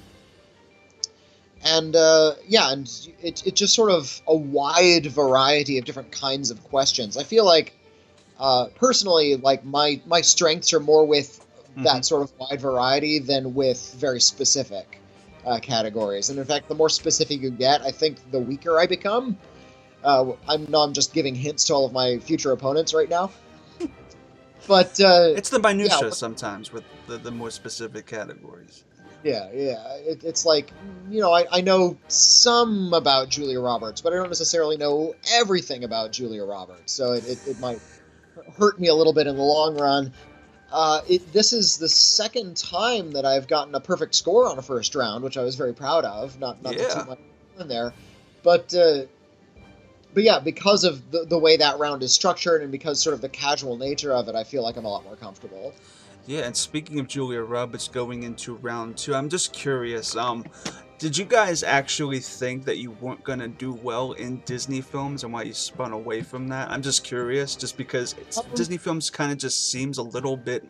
And and it's just sort of a wide variety of different kinds of questions. I feel like personally, like my strengths are more with that sort of wide variety than with very specific categories. And in fact, the more specific you get, I think the weaker I become. I'm just giving hints to all of my future opponents right now. But it's the minutia sometimes with the more specific categories. It's like, I know some about Julia Roberts, but I don't necessarily know everything about Julia Roberts, so it might hurt me a little bit in the long run. This is the second time that I've gotten a perfect score on a first round, which I was very proud of. Not too much in there, but yeah, because of the way that round is structured and because sort of the casual nature of it, I feel like I'm a lot more comfortable. Yeah, and speaking of Julia Roberts going into round two, I'm just curious, did you guys actually think that you weren't going to do well in Disney films and why you spun away from that? I'm just curious, just because Disney films kind of just seems a little bit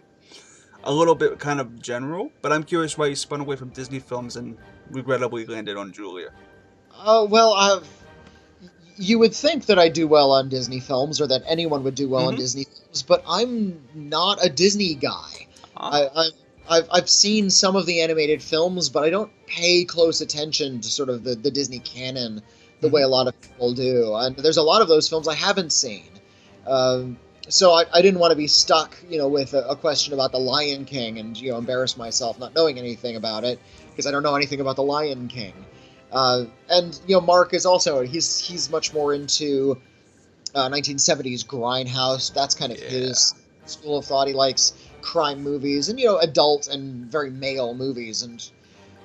kind of general, but I'm curious why you spun away from Disney films and regrettably landed on Julia. You would think that I do well on Disney films, or that anyone would do well on Disney films, but I'm not a Disney guy. I've seen some of the animated films, but I don't pay close attention to sort of the Disney canon the way a lot of people do. And there's a lot of those films I haven't seen. so I didn't want to be stuck, with a question about the Lion King and, embarrass myself not knowing anything about it, because I don't know anything about the Lion King. And Marc is also, he's much more into 1970s grindhouse. That's kind of his school of thought. He likes crime movies and, adult and very male movies, and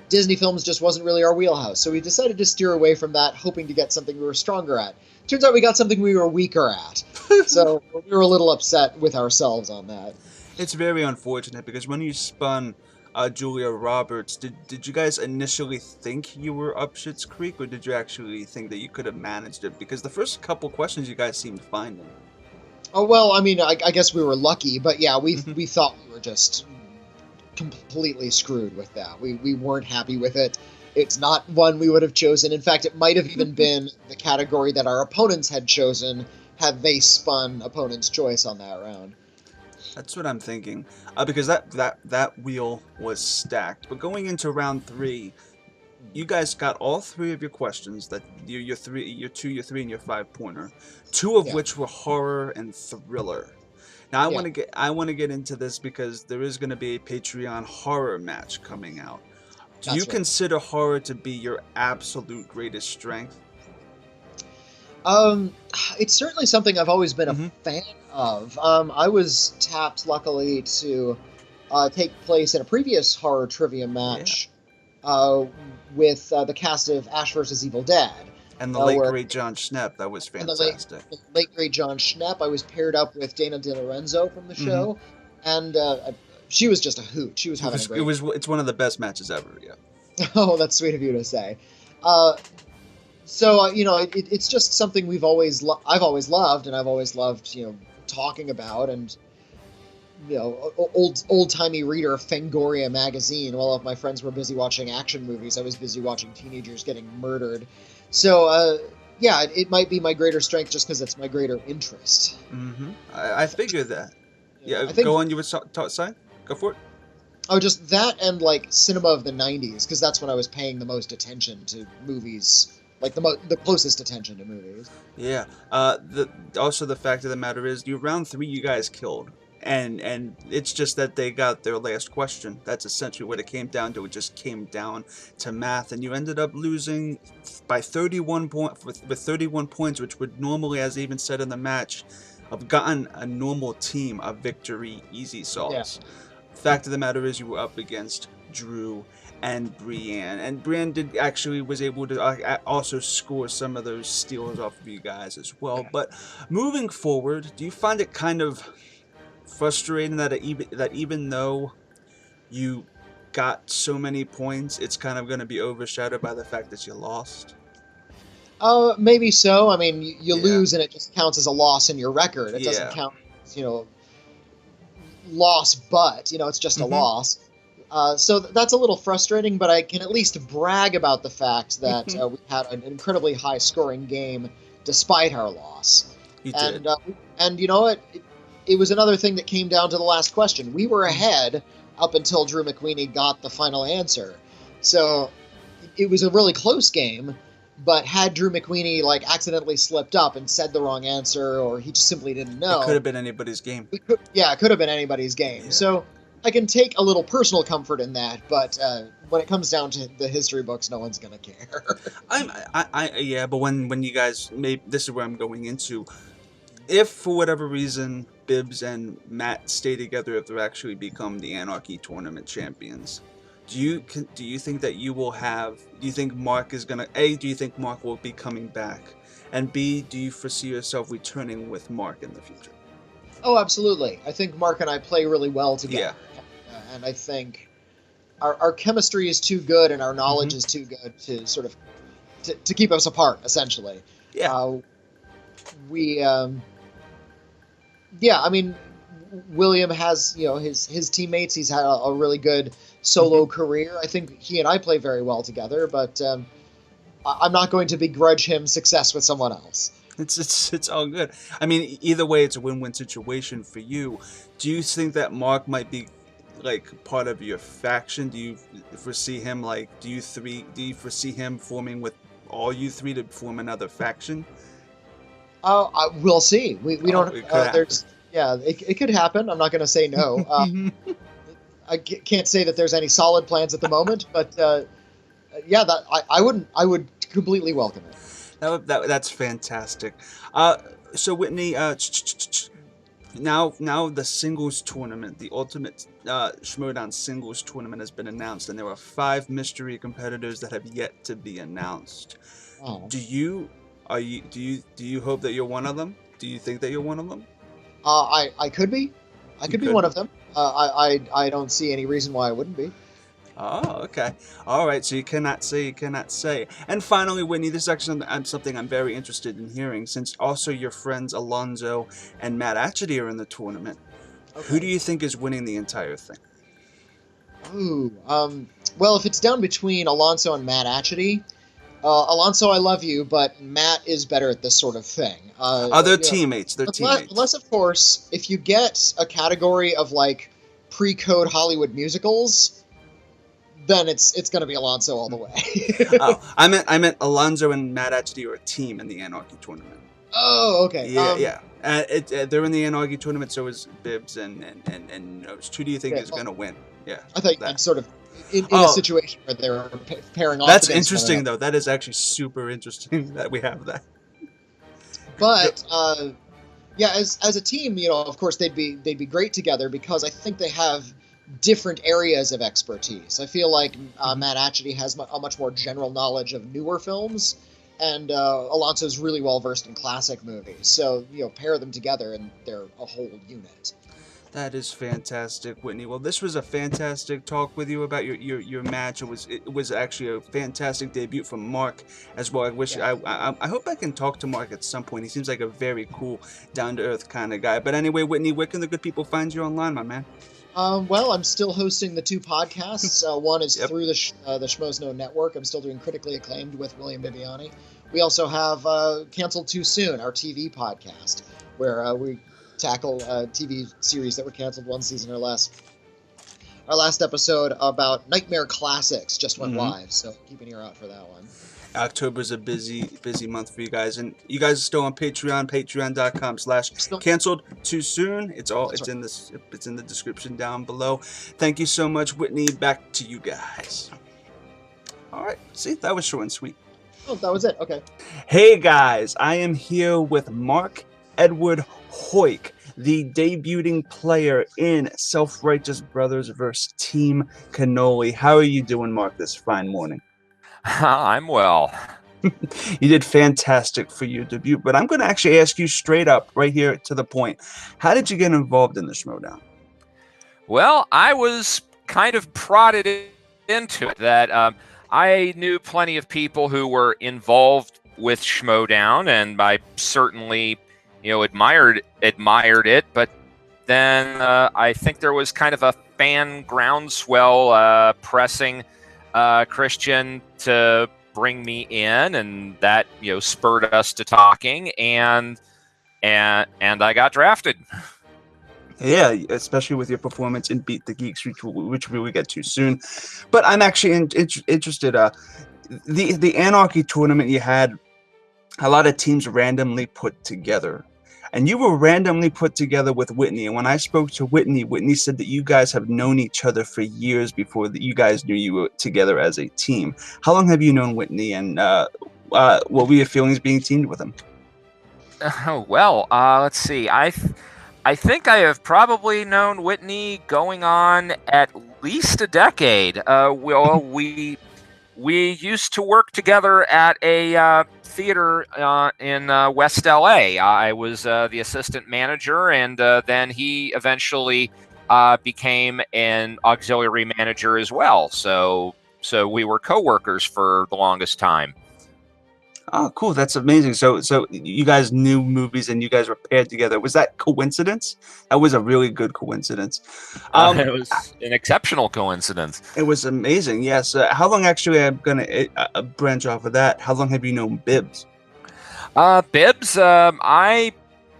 Disney films just wasn't really our wheelhouse. So we decided to steer away from that, hoping to get something we were stronger at. Turns out we got something we were weaker at. So we were a little upset with ourselves on that. It's very unfortunate because when you spun Julia Roberts, did you guys initially think you were up Schitt's Creek, or did you actually think that you could have managed it? Because the first couple questions you guys seemed fine in. Oh, well, I mean, I guess we were lucky, but yeah, we thought we were just completely screwed with that. We weren't happy with it. It's not one we would have chosen. In fact, it might have even been the category that our opponents had chosen had they spun opponent's choice on that round. That's what I'm thinking, because that wheel was stacked. But going into round 3, you guys got all 3 of your questions, that your 2, your 3, and your 5-pointer, 2 of which were horror and thriller. Now I want to get into this because there is going to be a Patreon horror match coming out. Do you consider horror to be your absolute greatest strength? It's certainly something I've always been a fan of. I was tapped, luckily, to take place in a previous horror trivia match with the cast of Ash vs. Evil Dead. And the late, great John Schnepp. That was fantastic. The late, great John Schnepp. I was paired up with Dana DiLorenzo from the show. And she was just a hoot. She was having a great... It's one of the best matches ever, yeah. Oh, that's sweet of you to say. So, it's just something I've always loved, and I've always loved, talking about, and, old-timey reader of Fangoria magazine. While all of my friends were busy watching action movies, I was busy watching teenagers getting murdered. So, it might be my greater strength just because it's my greater interest. I figured that. Yeah, go on, you were saying? Go for it. Oh, just that and, cinema of the 90s, because that's when I was paying the most attention to movies. The closest attention to movies. Yeah. Also, the fact of the matter is, round 3 you guys killed. And it's just that they got their last question. That's essentially what it came down to. It just came down to math. And you ended up losing by 31 points, with 31 points, which would normally, as I even said in the match, have gotten a normal team a victory easy sauce. Fact of the matter is, you were up against Drew and Brienne, and Brienne was able to also score some of those steals off of you guys as well. But moving forward, do you find it kind of frustrating that even though you got so many points, it's kind of going to be overshadowed by the fact that you lost? Maybe so. I mean, you lose and it just counts as a loss in your record. It doesn't count as, loss, but, it's just a loss. So that's a little frustrating, but I can at least brag about the fact that we had an incredibly high-scoring game despite our loss. You did. And you know what? It was another thing that came down to the last question. We were ahead up until Drew McWeeny got the final answer. So it was a really close game, but had Drew McWeeny accidentally slipped up and said the wrong answer, or he just simply didn't know... It could have been anybody's game. It could have been anybody's game. Yeah. So I can take a little personal comfort in that, but when it comes down to the history books, no one's gonna care. But when you guys, this is where I'm going into. If for whatever reason Bibbs and Matt stay together, if they actually become the Anarchy tournament champions, do you think that you will have? Do you think Marc is gonna? A, do you think Marc will be coming back? And B, do you foresee yourself returning with Marc in the future? Oh, absolutely. I think Marc and I play really well together. Yeah. And I think our chemistry is too good and our knowledge is too good to sort of to keep us apart, essentially. Yeah. I mean, William has, his teammates. He's had a really good solo career. I think he and I play very well together, but I'm not going to begrudge him success with someone else. It's all good. I mean, either way, it's a win-win situation for you. Do you think that Marc might be part of your faction? Do you foresee him do you foresee him forming with all you 3 to form another faction? We'll see. We don't. Yeah, it could happen. I'm not going to say no. I can't say that there's any solid plans at the moment, but yeah, I would completely welcome it. That's fantastic. So Witney, now the singles tournament, the ultimate Schmoedown singles tournament has been announced, and there are 5 mystery competitors that have yet to be announced. Oh. Do you hope that you're one of them? Do you think that you're one of them? I could be. I could be one of them. I don't see any reason why I wouldn't be. Oh, okay. All right, so you cannot say. And finally, Witney, this is actually something I'm very interested in hearing, since also your friends Alonso and Matt Atchity are in the tournament. Okay. Who do you think is winning the entire thing? Ooh, well, if it's down between Alonso and Matt Atchity, Alonso, I love you, but Matt is better at this sort of thing. They're teammates. They're teammates. Unless, of course, if you get a category of, like, pre-code Hollywood musicals, then it's going to be Alonso all the way. Oh, I meant Alonso and Matt Atchity are a team in the Anarchy tournament. Oh, okay. Yeah. They're in the Anarchy tournament, so is Bibbs and who do you think is going to win? Yeah. I thought you'd sort of in a situation where they're pairing off. That's interesting, though. That is actually super interesting that we have that. But yeah, as a team, of course they'd be great together because I think they have different areas of expertise. I feel like Matt Atchity has a much more general knowledge of newer films, and Alonso's really well versed in classic movies. So pair them together, and they're a whole unit. That is fantastic, Witney. Well, this was a fantastic talk with you about your match. It was actually a fantastic debut from Marc as well. I hope I can talk to Marc at some point. He seems like a very cool, down to earth kind of guy. But anyway, Witney, where can the good people find you online, my man? Well, I'm still hosting the 2 podcasts. One is through the Schmoedown Network. I'm still doing Critically Acclaimed with William Bibiani. We also have Canceled Too Soon, our TV podcast, where we tackle TV series that were canceled one season or less. Our last episode about Nightmare Classics just went live, so keep an ear out for that one. October's a busy month for you guys, and you guys are still on Patreon, patreon.com/canceled too soon. It's in the description down below. Thank you so much, Witney. Back to you guys. All right, see, that was short and sweet. Oh, that was it. Okay. Hey guys, I am here with Marc Edward Heuck, the debuting player in Self-Righteous Brothers vs. Team Cannoli. How are you doing, Marc, this fine morning? I'm well. You did fantastic for your debut, but I'm going to actually ask you straight up, right here to the point. How did you get involved in the Schmoedown? Well, I was kind of prodded into it. That I knew plenty of people who were involved with Schmoedown, and I certainly, admired it. But then I think there was kind of a fan groundswell pressing Christian to bring me in, and that spurred us to talking, and I got drafted. Yeah, especially with your performance in Beat the Geeks, which we will get to soon. But I'm actually interested. The Anarchy tournament, you had a lot of teams randomly put together. And you were randomly put together with Witney. And when I spoke to Witney, Witney said that you guys have known each other for years before that you guys knew you were together as a team. How long have you known Witney, and what were your feelings being teamed with him? Well, let's see. I think I have probably known Witney going on at least a decade. We used to work together at a theater in West LA. I was the assistant manager, and then he eventually became an auxiliary manager as well. So we were co-workers for the longest time. Oh, cool. That's amazing. So you guys knew movies and you guys were paired together. Was that coincidence? That was a really good coincidence. It was an exceptional coincidence. It was amazing. Yes. How long, actually, I'm going to branch off of that. How long have you known Bibbs? Bibbs, I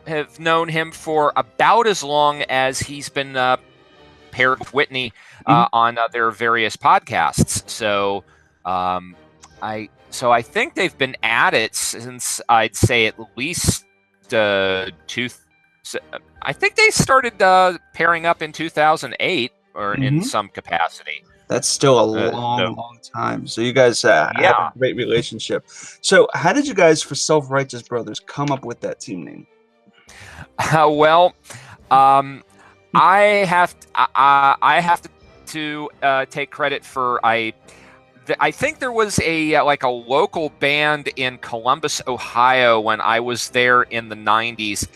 have known him for about as long as he's been paired with Witney on their various podcasts. So I think they've been at it since, I'd say, at least 2000, I think they started pairing up in 2008 or in some capacity. That's still a long time. So you guys have a great relationship. So how did you guys, for Self-Righteous Brothers, come up with that team name? Well, I have to take credit for I think there was a local band in Columbus, Ohio, when I was there in the 90s,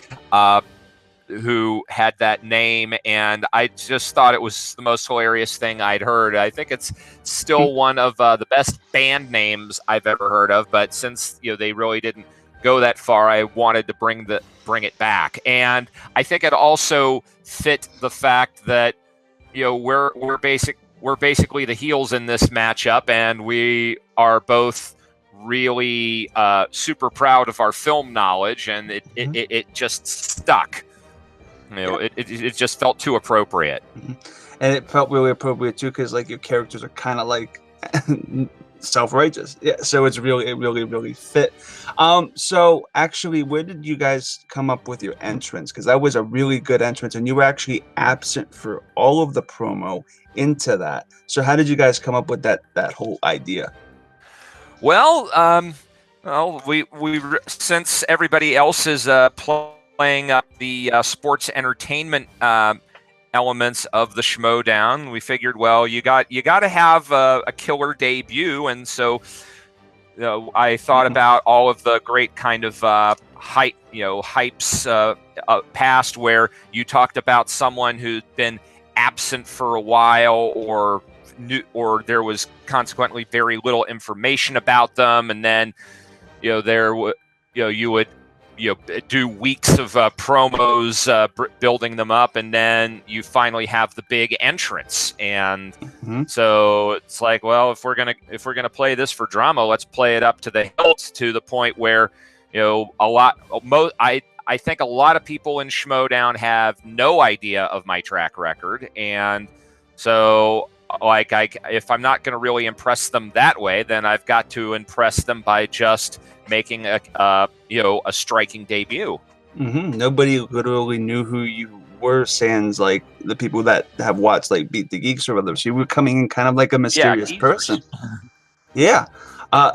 who had that name, and I just thought it was the most hilarious thing I'd heard. I think it's still one of the best band names I've ever heard of, but since they really didn't go that far, I wanted to bring it back. And I think it also fit the fact that we're basically the heels in this matchup, and we are both really super proud of our film knowledge, and it just stuck. It just felt too appropriate. And it felt really appropriate too, because your characters are kind of like self-righteous. Yeah, so it really fit. So actually, where did you guys come up with your entrance? Because that was a really good entrance, and you were actually absent for all of the promo into that. So how did you guys come up with that whole idea? Well, we since everybody else is playing up the sports entertainment elements of the Schmoedown, we figured, well, you got to have a killer debut, and so I thought about all of the great kind of hypes past, where you talked about someone who'd been absent for a while, or there was consequently very little information about them, and then you would do weeks of promos building them up, and then you finally have the big entrance. And so it's like, well, if we're gonna play this for drama, let's play it up to the hilt, to the point where I think a lot of people in Schmoedown have no idea of my track record, and so if I'm not going to really impress them that way, then I've got to impress them by just making a striking debut. Nobody literally knew who you were, sans the people that have watched Beat the Geeks or others. You were coming in kind of like a mysterious person. Yeah.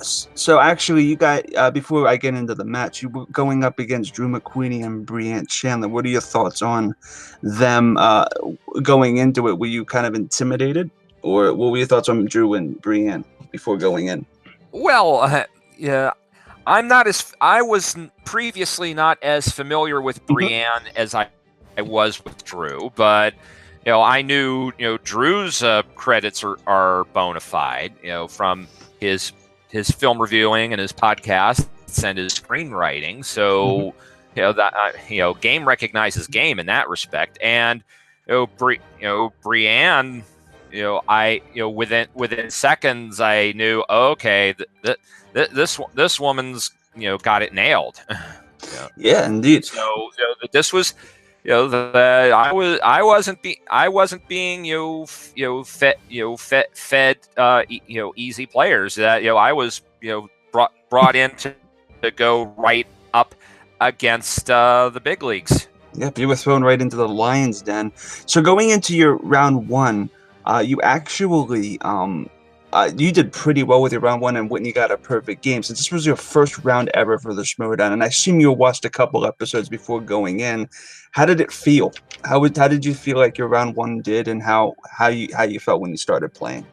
So actually, you guys, before I get into the match, you were going up against Drew McQueenie and Brianne Chandler. What are your thoughts on them going into it? Were you kind of intimidated, or what were your thoughts on Drew and Brianne before going in? Well, yeah, I was previously not as familiar with Brianne as I was with Drew, but I knew Drew's credits are bona fide, from his film reviewing and his podcasts and his screenwriting. So game recognizes game in that respect. And Brianne, within seconds I knew, okay, this woman's got it nailed. Yeah, indeed. So this was I wasn't being fed easy players. That I was brought in to go right up against the big leagues. Yep, you were thrown right into the lion's den. So going into your round one, you actually you did pretty well with your round one, and Witney got a perfect game. So this was your first round ever for the Schmoedown, and I assume you watched a couple episodes before going in. How did it feel? How did you feel like your round one did, and how you felt when you started playing?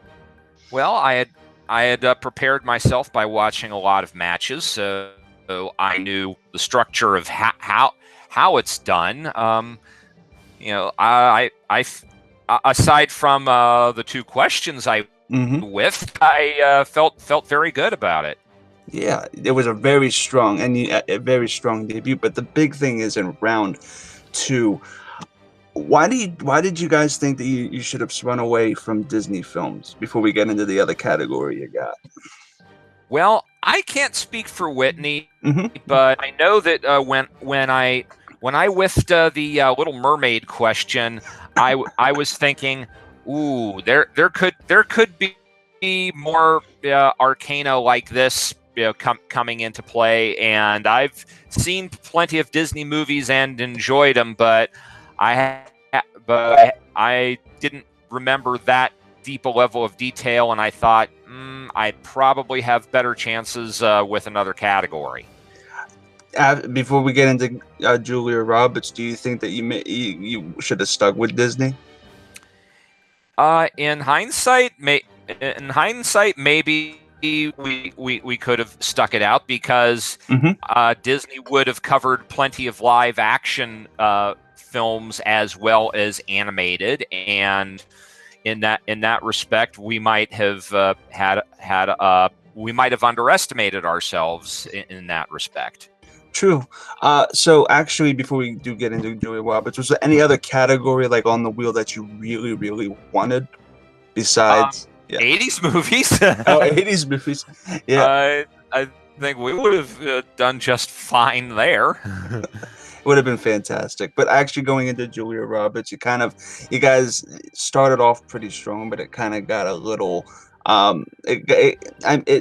Well, I had prepared myself by watching a lot of matches, so I knew the structure of how it's done. I aside from the two questions I whiffed, I felt very good about it. Yeah, it was a very strong debut. But the big thing is in round two, why did you guys think that you should have spun away from Disney films before we get into the other category you got? Well, I can't speak for Witney, but I know that when I whiffed the Little Mermaid question, I was thinking, ooh, there could be more Arcana like this coming into play, and I've seen plenty of Disney movies and enjoyed them, but I didn't remember that deep a level of detail, and I thought I'd probably have better chances with another category. Before we get into Julia Roberts, do you think that you should have stuck with Disney? In hindsight, maybe we could have stuck it out, because Disney would have covered plenty of live action films as well as animated, and in that respect, we might have we might have underestimated ourselves in that respect. True. So actually, before we do get into Julia Roberts, was there any other category like on the wheel that you really, really wanted besides 80s movies? 80s movies. Yeah. I think we would have done just fine there. Would have been fantastic. But actually, going into Julia Roberts, you guys started off pretty strong, but it kind of got a little.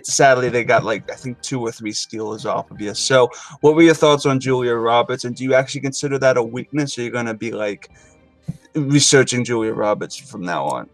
Sadly, they got like I think 2 or 3 steals off of you. So, what were your thoughts on Julia Roberts, and do you actually consider that a weakness, or you're gonna be like researching Julia Roberts from now on?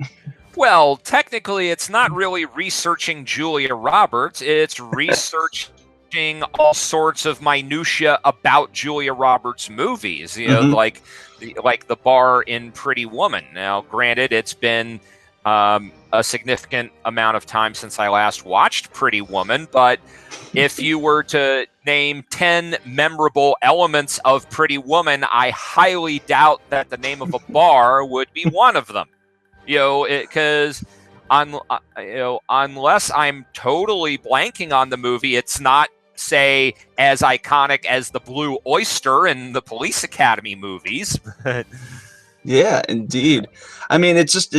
Well, technically, it's not really researching Julia Roberts. It's researching all sorts of minutia about Julia Roberts movies. You know, like the bar in Pretty Woman. Now, granted, it's been a significant amount of time since I last watched Pretty Woman, but if you were to name 10 memorable elements of Pretty Woman, I highly doubt that the name of a bar would be one of them. Because unless I'm totally blanking on the movie, it's not, say, as iconic as the Blue Oyster in the Police Academy movies. Yeah, indeed. I mean, it's just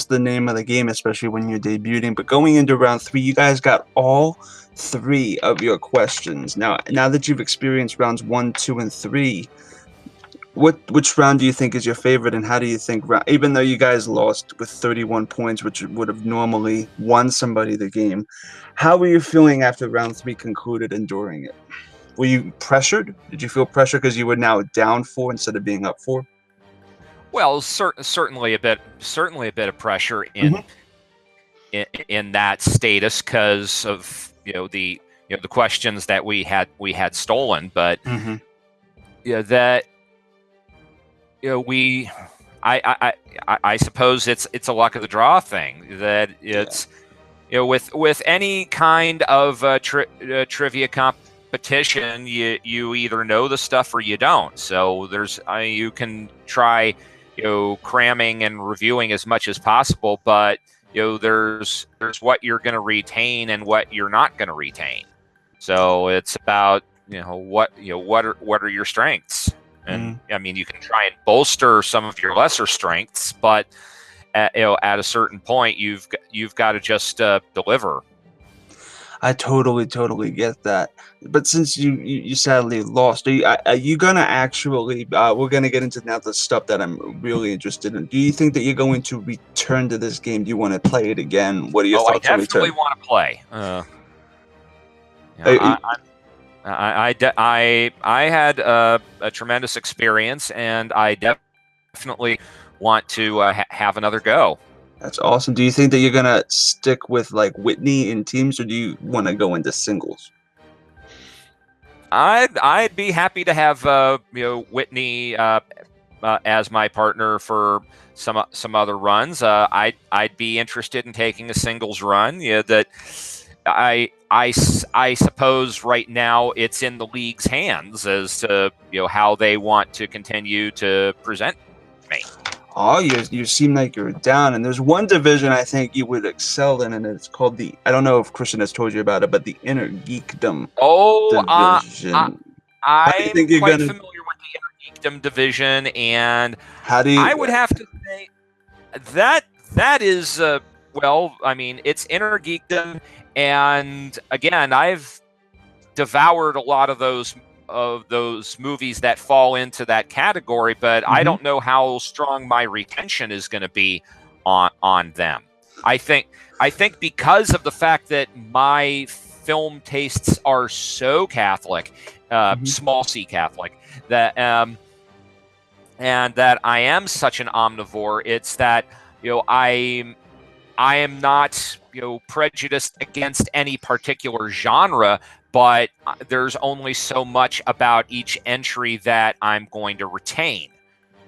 the name of the game, especially when you're debuting. But going into round 3, you guys got all 3 of your questions. Now that you've experienced rounds 1, 2, and 3, which round do you think is your favorite, and how do you think, even though you guys lost with 31 points, which would have normally won somebody the game, how were you feeling after round 3 concluded and during it? Were you pressured? Did you feel pressure because you were now down 4 instead of being up 4? Well, certainly a bit of pressure in that status because of the questions that we had stolen, but I suppose it's a luck of the draw thing, that it's with any kind of trivia competition, you either know the stuff or you don't. So you can try cramming and reviewing as much as possible, but there's what you're going to retain and what you're not going to retain. So it's about what are your strengths, and I mean, you can try and bolster some of your lesser strengths, but at a certain point you've got to just deliver. I totally get that. But since you sadly lost, are you gonna actually? We're gonna get into now the stuff that I'm really interested in. Do you think that you're going to return to this game? Do you want to play it again? What are your thoughts on return? I definitely want to play. I had a tremendous experience, and I definitely want to have another go. That's awesome. Do you think that you're gonna stick with like Witney in teams, or do you want to go into singles? I'd be happy to have Witney as my partner for some other runs. I'd be interested in taking a singles run. That I suppose right now it's in the league's hands as to how they want to continue to present me. Oh, you seem like you're down, and there's one division I think you would excel in, and it's called I don't know if Kristen has told you about it, but the Inner Geekdom division. I'm quite familiar with the Inner Geekdom division, and I would have to say that is, well, I mean, it's Inner Geekdom, and again, I've devoured a lot of those movies that fall into that category, but I don't know how strong my retention is going to be on them. I think because of the fact that my film tastes are so Catholic, small c Catholic, that and that I am such an omnivore. It's that, you know, I am not, you know, prejudiced against any particular genre, but there's only so much about each entry that I'm going to retain.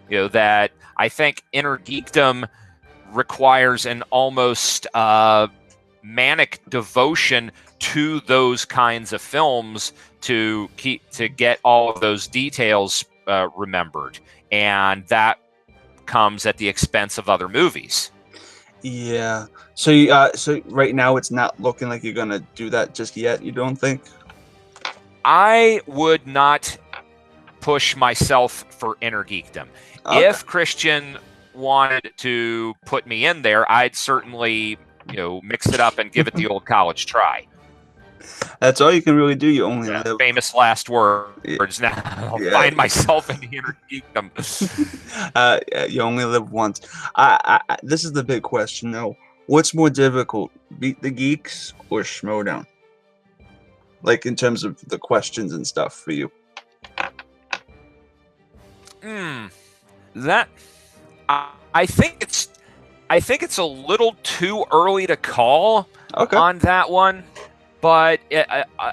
You know, that I think inner geekdom requires an almost manic devotion to those kinds of films to get all of those details remembered, and that comes at the expense of other movies. Yeah. So so right now it's not looking like you're gonna do that just yet. You don't think? I would not push myself for inner geekdom. Okay. If Christian wanted to put me in there, I'd certainly, you know, mix it up and give it the old college try. That's all you can really do. You only live. Famous last words. Now I'll find myself in the inner geekdom. You only live once. This is the big question, though. What's more difficult, Beat the Geeks or Schmoedown? Like in terms of the questions and stuff for you. That I think it's a little too early to call on that one, but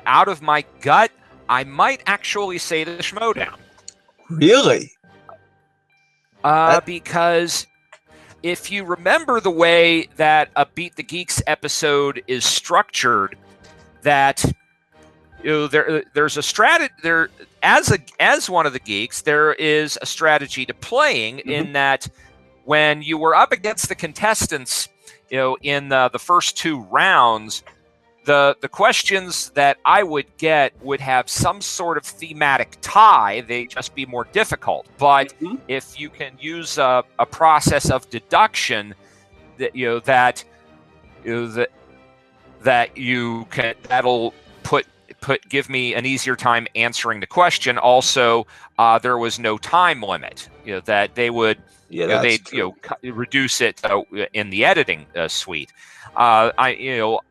out of my gut, I might actually say the Schmoedown. Really? Because if you remember the way that a Beat the Geeks episode is structured, that, you know, there's a strategy there. As one of the geeks, there is a strategy to playing in that when you were up against the contestants, you know, in the first two rounds, the questions that I would get would have some sort of thematic tie. They'd just be more difficult. But if you can use a process of deduction, that'll give me an easier time answering the question. Also, there was no time limit. You know, that they would, reduce it in the editing suite. The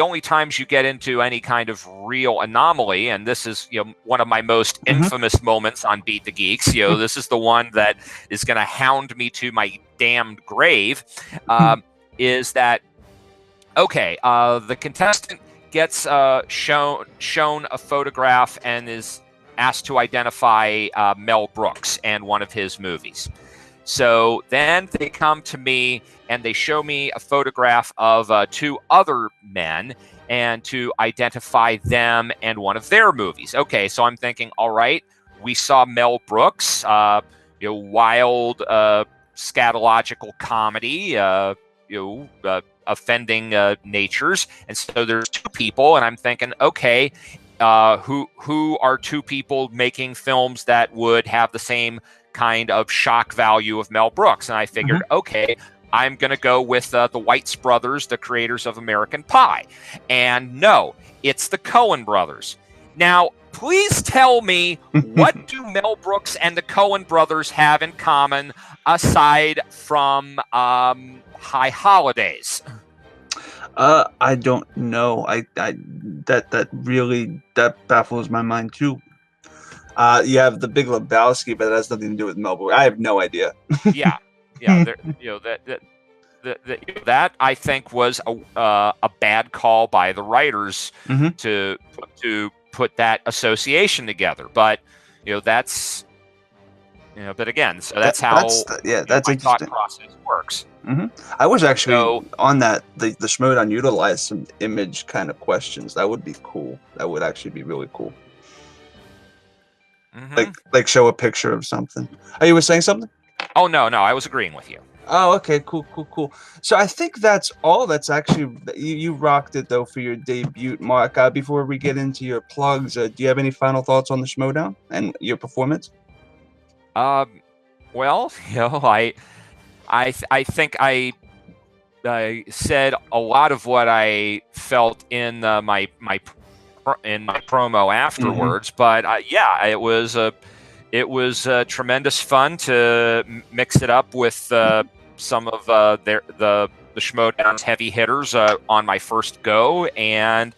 only times you get into any kind of real anomaly, and this is, you know, one of my most infamous moments on Beat the Geeks. You know, this is the one that is going to hound me to my damned grave. Is that okay? The contestant gets shown a photograph and is asked to identify Mel Brooks and one of his movies. So then they come to me and they show me a photograph of two other men and to identify them and one of their movies. Okay, so I'm thinking, all right, we saw Mel Brooks, wild scatological comedy, offending natures, and so there's two people, and I'm thinking, okay, who are two people making films that would have the same kind of shock value of Mel Brooks? And I figured, okay, I'm going to go with the Weitz brothers, the creators of American Pie. And no, it's the Coen brothers. Now, please tell me, what do Mel Brooks and the Coen brothers have in common aside from High Holidays? I don't know. That baffles my mind too. You have the Big Lebowski, but that has nothing to do with Mel Brooks. I have no idea. yeah. That I think was a bad call by the writers to put that association together. But that's but again, so that's how my thought process works. I was actually on that. The Schmoedown utilized some image kind of questions. That would be cool. That would actually be really cool. Like show a picture of something. Oh, you were saying something? Oh no, I was agreeing with you. Oh, okay, cool. So I think that's all. That's actually you rocked it though for your debut, Marc. Before we get into your plugs, do you have any final thoughts on the Schmoedown and your performance? Well, I think I said a lot of what I felt in my promo afterwards, but it was tremendous fun to mix it up with some of the the Schmoedown's heavy hitters on my first go, and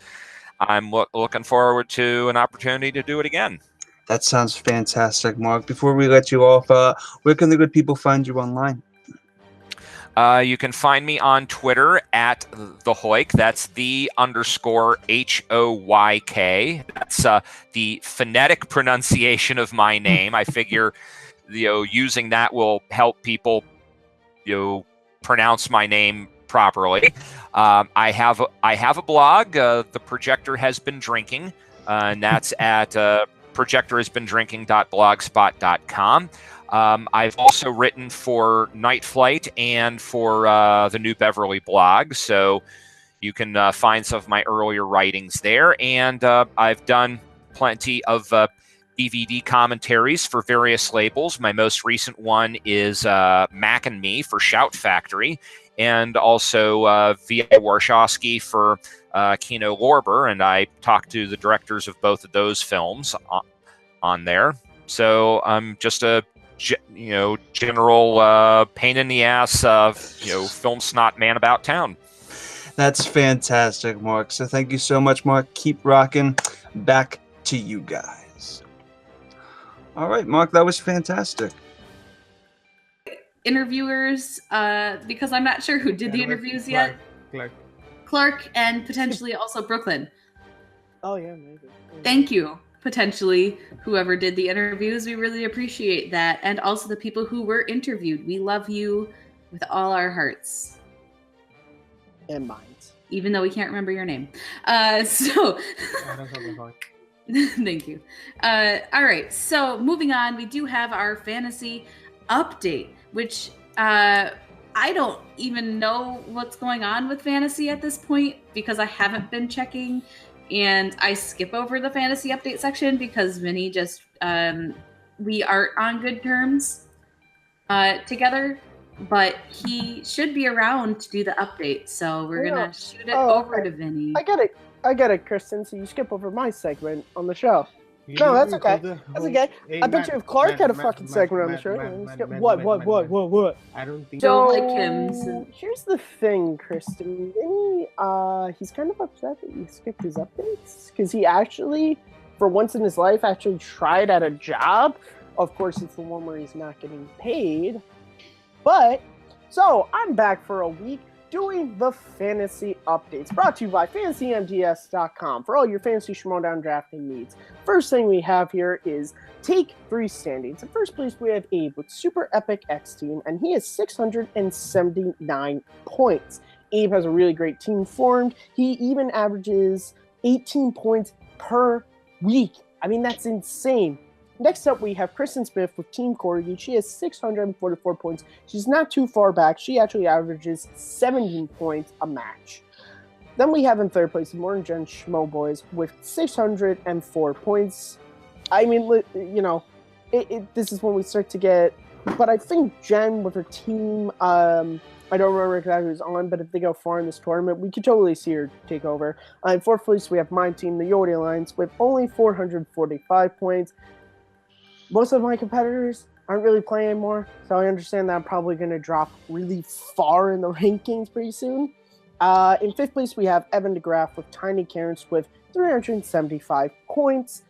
I'm looking forward to an opportunity to do it again. That sounds fantastic, Marc. Before we let you off, where can the good people find you online? You can find me on Twitter at the Heuck. That's _HOYK. That's the phonetic pronunciation of my name. I figure, using that will help people, pronounce my name properly. I have a blog. The Projector Has Been Drinking, and that's at projectorhasbeendrinking.blogspot.com. I've also written for Night Flight and for the New Beverly blog, so you can find some of my earlier writings there. And I've done plenty of DVD commentaries for various labels. My most recent one is Mac and Me for Shout Factory, and also V.A. Warshawski for Kino Lorber, and I talked to the directors of both of those films on there. So I'm just a general pain in the ass film snot man about town. That's fantastic, Marc. So thank you so much, Marc. Keep rocking. Back to you guys. All right, Marc, that was fantastic. Interviewers, because I'm not sure who did the interviews yet. Clark and potentially also Brooklyn. Oh yeah, maybe. Thank you. Potentially whoever did the interviews. We really appreciate that. And also the people who were interviewed. We love you with all our hearts. And minds. Even though we can't remember your name. Thank you. All right. So moving on, we do have our fantasy update, which I don't even know what's going on with fantasy at this point because I haven't been checking. And I skip over the fantasy update section because Vinny just, we aren't on good terms together, but he should be around to do the update. So we're going to shoot it over to Vinny. I get it, Kristen. So you skip over my segment on the show. No, that's okay. That's okay. I bet you if Clark had a fucking segment on the show. What? I don't think Don't like him. So. Here's the thing, Kristen. He's kind of upset that you skipped his updates because he actually, for once in his life, actually tried at a job. Of course, it's the one where he's not getting paid. But so I'm back for a week doing the fantasy updates, brought to you by FantasyMTS.com for all your fantasy Schmoedown drafting needs. First thing we have here is Take 3 standings. In first place, we have Abe with Super Epic X Team, and he has 679 points. Abe has a really great team formed. He even averages 18 points per week. I mean, that's insane. Next up, we have Kristen Smith with Team Corgi. She has 644 points. She's not too far back. She actually averages 17 points a match. Then we have in third place the Morning Gen Schmo Boys with 604 points. I mean, this is when we start to get... But I think Jen with her team, I don't remember exactly who's on, but if they go far in this tournament, we could totally see her take over. In fourth place, we have my team, the Yodi Alliance, with only 445 points. Most of my competitors aren't really playing anymore, so I understand that I'm probably going to drop really far in the rankings pretty soon. In fifth place, we have Evan DeGraff with Tiny Cairns with 375 points.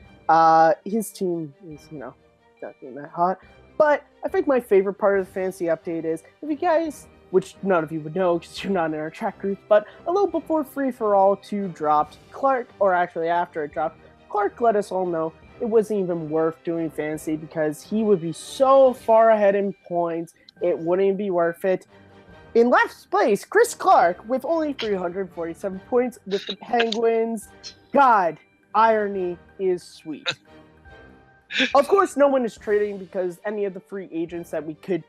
His team is, not doing that hot. But I think my favorite part of the fantasy update is, if you guys, which none of you would know because you're not in our chat group, but a little before Free For All 2 dropped, Clark, or actually after it dropped, Clark let us all know it wasn't even worth doing fantasy because he would be so far ahead in points, it wouldn't be worth it. In last place, Chris Clark with only 347 points with the Penguins. God, irony is sweet. Of course, no one is trading because any of the free agents that we could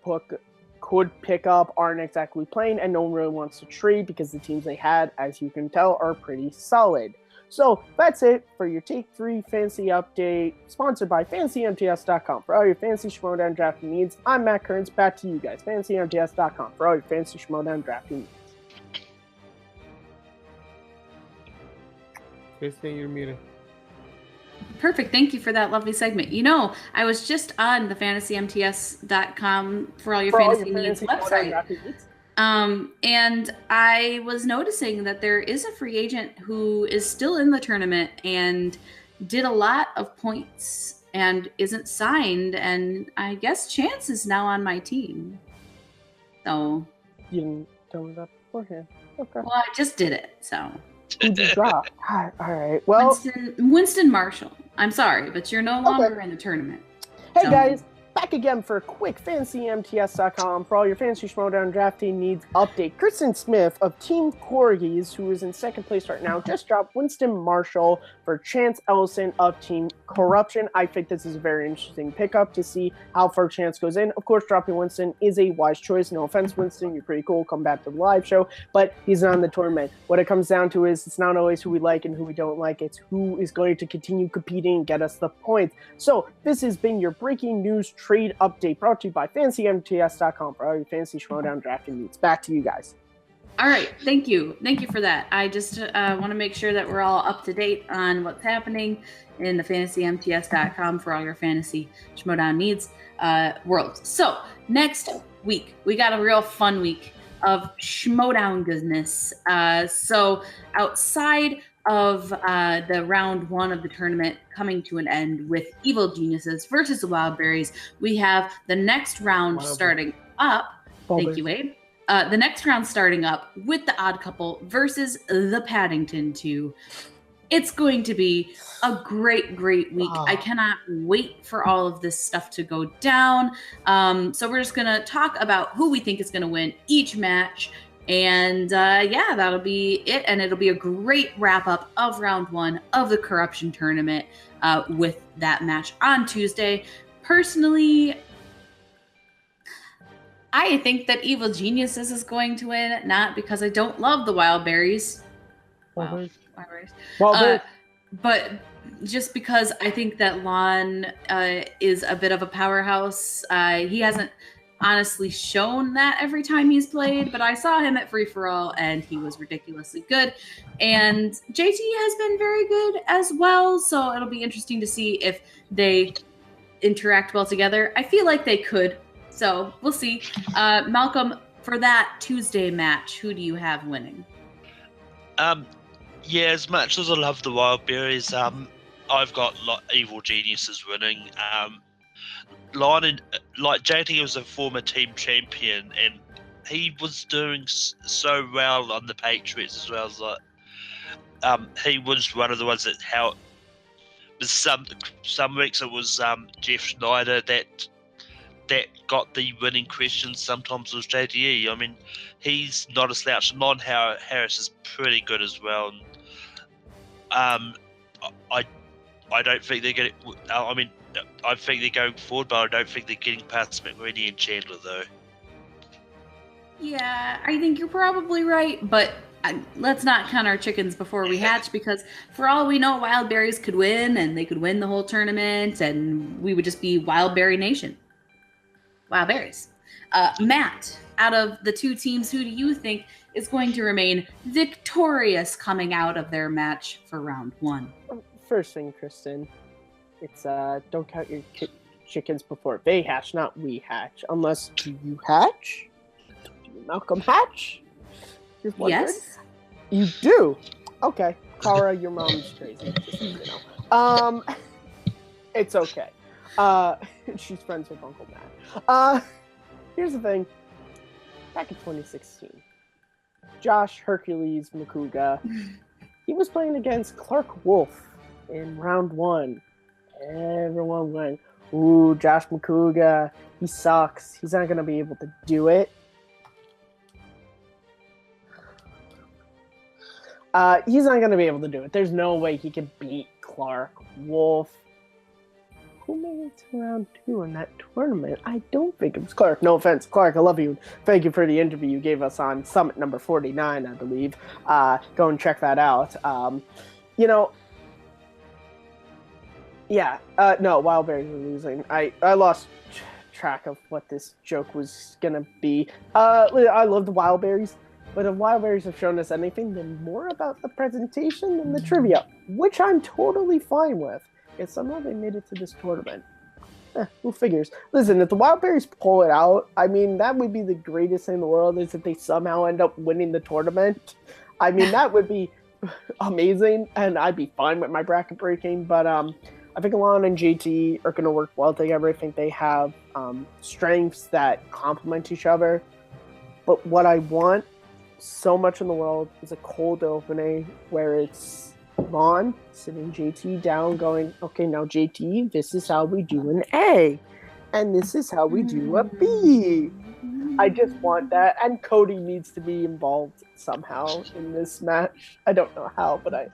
pick up aren't exactly playing, and no one really wants to trade because the teams they had, as you can tell, are pretty solid. So that's it for your Take 3 Fantasy Update, sponsored by FantasyMTS.com for all your Fantasy Schmoedown drafting needs. I'm Matt Kearns, back to you guys, FantasyMTS.com for all your Fantasy Schmoedown drafting needs. Kristen, you're muted. Perfect. Thank you for that lovely segment. I was just on the FantasyMTS.com for all your fantasy needs website. And I was noticing that there is a free agent who is still in the tournament and did a lot of points and isn't signed. And I guess Chance is now on my team. So. You didn't tell me that beforehand. Okay. Well, I just did it, so. Who'd you drop? All right. Well, Winston Marshall. I'm sorry, but you're no longer in the tournament. Hey guys, back again for a quick FantasyMTS.com for all your Fantasy Schmoedown drafting needs update. Kristen Smith of Team Corgis, who is in second place right now, just dropped Winston Marshall for Chance Ellison of Team Corruption. I think this is a very interesting pickup to see how far Chance goes in. Of course, dropping Winston is a wise choice. No offense, Winston, you're pretty cool. Come back to the live show, but he's not in the tournament. What it comes down to is it's not always who we like and who we don't like. It's who is going to continue competing and get us the points. So this has been your breaking news trade update brought to you by FantasyMTS.com for all your Fantasy Schmoedown drafting needs. Back to you guys. All right. Thank you. Thank you for that. I just want to make sure that we're all up to date on what's happening in the FantasyMTS.com for all your Fantasy Schmoedown needs world. So next week, we got a real fun week of Schmoedown goodness. So outside of the round one of the tournament coming to an end with Evil Geniuses versus the Wildberries, we have the next round starting up. Thank you, Wade. The next round starting up with the Odd Couple versus the Paddington 2. It's going to be a great, great week. I cannot wait for all of this stuff to go down. So we're just going to talk about who we think is going to win each match. And yeah, that'll be it. And it'll be a great wrap up of round one of the Corruption Tournament with that match on Tuesday. Personally, I think that Evil Geniuses is going to win, not because I don't love the Wildberries. Wow. Wildberries. But just because I think that Lon is a bit of a powerhouse. He hasn't honestly shown that every time he's played, but I saw him at Free For All and he was ridiculously good. And JT has been very good as well, so it'll be interesting to see if they interact well together. I feel like they could, so we'll see. Malcolm, for that Tuesday match, who do you have winning? Yeah, as much as I love the Wildberries, I've got Evil Geniuses winning. Lon, like JT was a former team champion, and he was doing so well on the Patriots as well. As like, he was one of the ones that helped. Some weeks it was Jeff Schneider that got the winning questions. Sometimes it was JTE. I mean, he's not a slouch. And Lon Harris is pretty good as well. And, I don't think they're getting. I mean, I think they're going forward, but I don't think they're getting past McReady and Chandler, though. Yeah, I think you're probably right, but let's not count our chickens before we hatch, because for all we know, Wildberries could win, and they could win the whole tournament, and we would just be Wildberry Nation. Wildberries. Matt, out of the two teams, who do you think is going to remain victorious coming out of their match for round one? First thing, Kristen, it's don't count your chickens before they hatch, not we hatch. Unless, do you hatch? Do you Malcolm hatch? Yes. You do? Okay. Cara, your mom's crazy. Just so you know. It's okay. She's friends with Uncle Matt. Here's the thing. Back in 2016, Josh Hercules Makuga, he was playing against Clark Wolf in round one. Everyone went, ooh, Josh Makuga, he sucks. He's not going to be able to do it. He's not going to be able to do it. There's no way he can beat Clark Wolf. Who made it to round two in that tournament? I don't think it was Clark. No offense, Clark, I love you. Thank you for the interview you gave us on Summit number 49, I believe. Go and check that out. You know, yeah, no, Wildberries were losing. I lost track of what this joke was going to be. I love the Wildberries, but if Wildberries have shown us anything, then more about the presentation than the trivia, which I'm totally fine with. If somehow they made it to this tournament, Who figures? Listen, if the Wildberries pull it out, I mean, that would be the greatest thing in the world is if they somehow end up winning the tournament. I mean, that would be amazing, and I'd be fine with my bracket breaking. But I think Alon and JT are going to work well together. I think they have strengths that complement each other. But what I want so much in the world is a cold opening where it's Vaughn sitting JT down going, okay, now JT, this is how we do an A, and this is how we do a B. I just want that, and Cody needs to be involved somehow in this match. I don't know how, but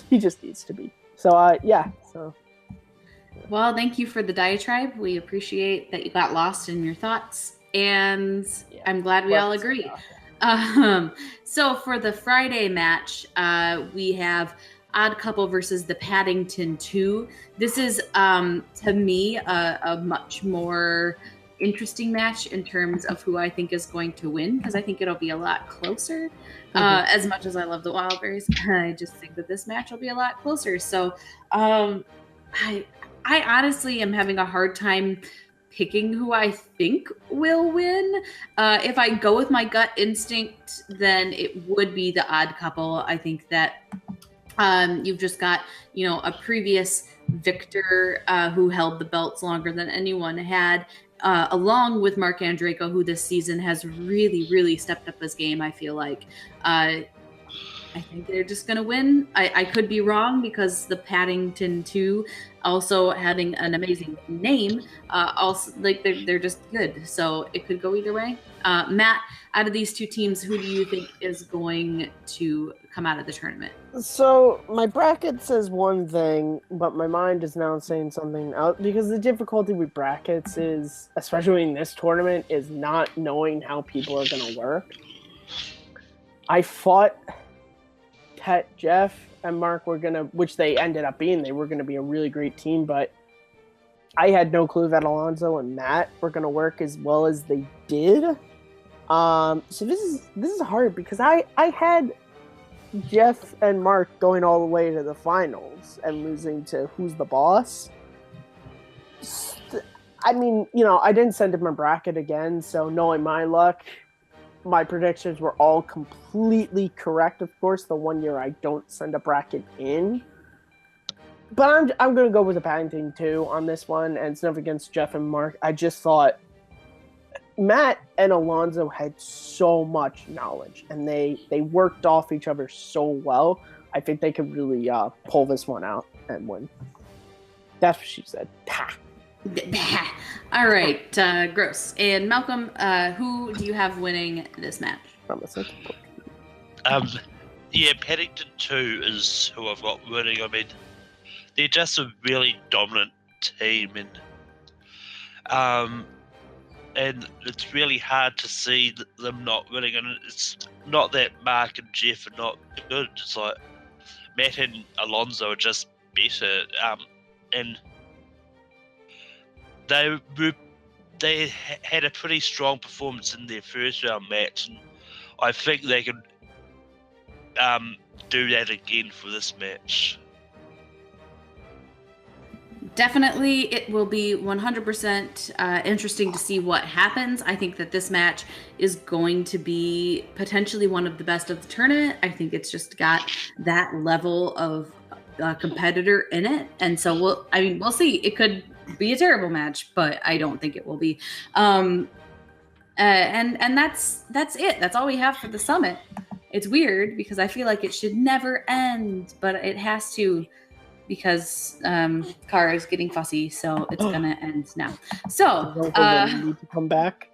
he just needs to be. So, yeah. So. Well, thank you for the diatribe. We appreciate that you got lost in your thoughts, and I'm glad we all agree. So for the Friday match, we have Odd Couple versus the Paddington 2. This is, to me, a much more interesting match in terms of who I think is going to win, because I think it'll be a lot closer. As much as I love the Wildberries, I just think that this match will be a lot closer. So I honestly am having a hard time picking who I think will win. If I go with my gut instinct, then it would be the Odd Couple. I think that you've just got, a previous victor who held the belts longer than anyone had, along with Marc Andreyko, who this season has really, really stepped up his game, I feel like. I think they're just going to win. I could be wrong because the Paddington 2 also having an amazing name, also like they're just good. So it could go either way. Matt, out of these two teams, who do you think is going to come out of the tournament? So my bracket says one thing, but my mind is now saying something else, because the difficulty with brackets is, especially in this tournament, is not knowing how people are going to work. I fought Pet, Jeff, and Marc were going to, which they ended up being, they were going to be a really great team, but I had no clue that Alonso and Matt were going to work as well as they did. So this is hard because I had Jeff and Marc going all the way to the finals and losing to Who's the Boss. I mean, I didn't send him a bracket again, so knowing my luck, my predictions were all completely correct. Of course, the one year I don't send a bracket in. But I'm going to go with the Paddington 2 on this one, and it's nothing against Jeff and Marc. I just thought Matt and Alonso had so much knowledge, and they worked off each other so well. I think they could really pull this one out and win. That's what she said. Pah. All right, gross. And Malcolm, who do you have winning this match? Paddington 2 is who I've got winning. I mean, they're just a really dominant team, and it's really hard to see them not winning. And it's not that Marc and Jeff are not good. It's like Matt and Alonso are just better, and they had a pretty strong performance in their first round match, and I think they can do that again for this match. Definitely, it will be 100% interesting to see what happens. I think that this match is going to be potentially one of the best of the tournament. I think it's just got that level of competitor in it, and so we'll see. It could be a terrible match, but I don't think it will be. And that's it. That's all we have for the summit. It's weird because I feel like it should never end, but it has to, because Kara is getting fussy, so it's gonna end now. So need to come back.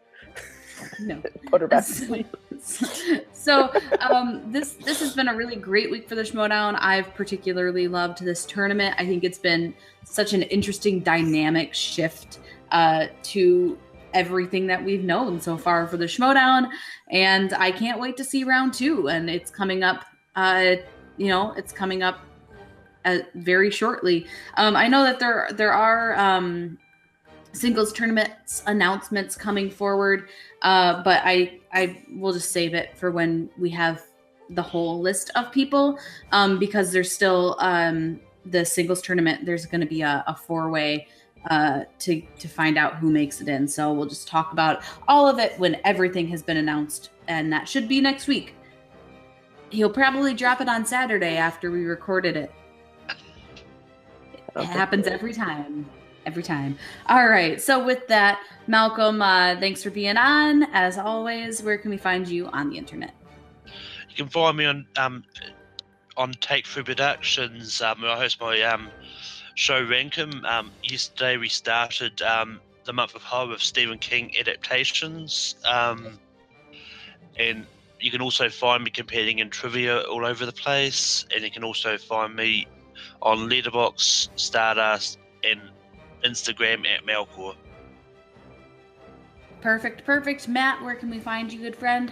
No, put her back to sleep. So this has been a really great week for the Schmoedown. I've particularly loved this tournament. I think it's been such an interesting dynamic shift to everything that we've known so far for the Schmoedown, and I can't wait to see round 2. And it's coming up. It's coming up very shortly. I know that there are singles tournaments announcements coming forward, but I will just save it for when we have the whole list of people, because there's still the singles tournament. There's going to be a 4-way to find out who makes it in. So we'll just talk about all of it when everything has been announced, and that should be next week. He'll probably drop it on Saturday after we recorded it. It happens every time. Every time. All right. So with that, Malcolm, thanks for being on. As always, where can we find you on the internet? You can find me on Take Three Productions, where I host my show Rankum. Yesterday we started the month of horror with Stephen King adaptations, and you can also find me competing in trivia all over the place, and you can also find me on Letterboxd, Stardust, and Instagram at Malcor. Perfect. Matt, where can we find you, good friend?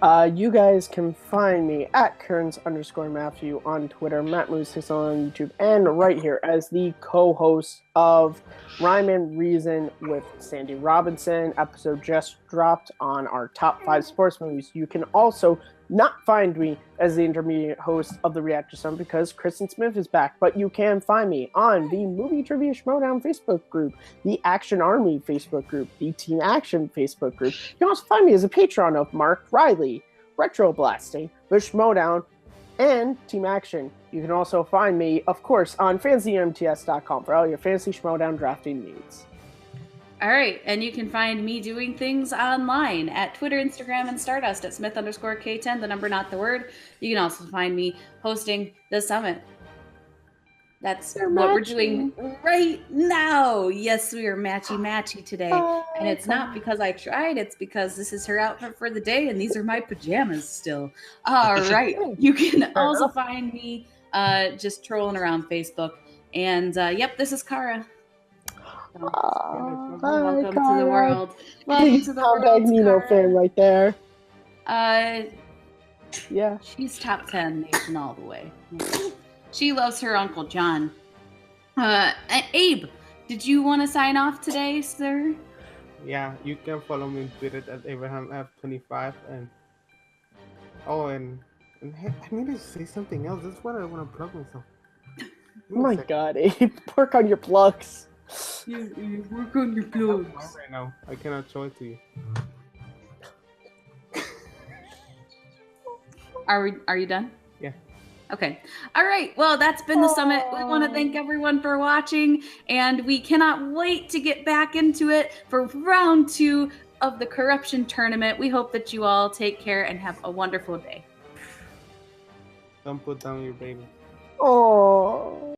You guys can find me at Kearns_Matthew on Twitter, Matt Moose on YouTube, and right here as the co-host of Rhyme and Reason with Sandy Robinson. Episode just dropped on our top 5 sports movies. You can also not find me as the intermediate host of the Reactors because Kristen Smith is back, but you can find me on the Movie Trivia Schmoedown Facebook group, the Action Army Facebook group, the Team Action Facebook group. You can also find me as a patron of Marc, Riley, Retro Blasting, the Schmoedown, and Team Action. You can also find me, of course, on fantasymts.com for all your fantasy Schmoedown drafting needs. All right, and you can find me doing things online at Twitter, Instagram, and Stardust at Smith_K10, the number, not the word. You can also find me hosting the summit. That's what we're doing right now. Yes, we are matchy today. And it's not because I tried, it's because this is her outfit for the day, and these are my pajamas still. All right, you can also find me just trolling around Facebook. And yep, this is Kara. Welcome to the world. Welcome to the world. Magneto fan right there. Yeah. She's top 10 nation all the way. She loves her Uncle John. Abe, did you want to sign off today, sir? Yeah, you can follow me on Twitter at AbrahamF25 and hey, I need to say something else. That's what I want to plug myself. Oh my god, Abe, work on your plugs. Yeah, work on your plugs. Right now, I cannot show it to you. Are you done? Yeah. Okay. All right. Well, that's been the summit. We want to thank everyone for watching, and we cannot wait to get back into it for round 2 of the corruption tournament. We hope that you all take care and have a wonderful day. Don't put down your baby. Oh.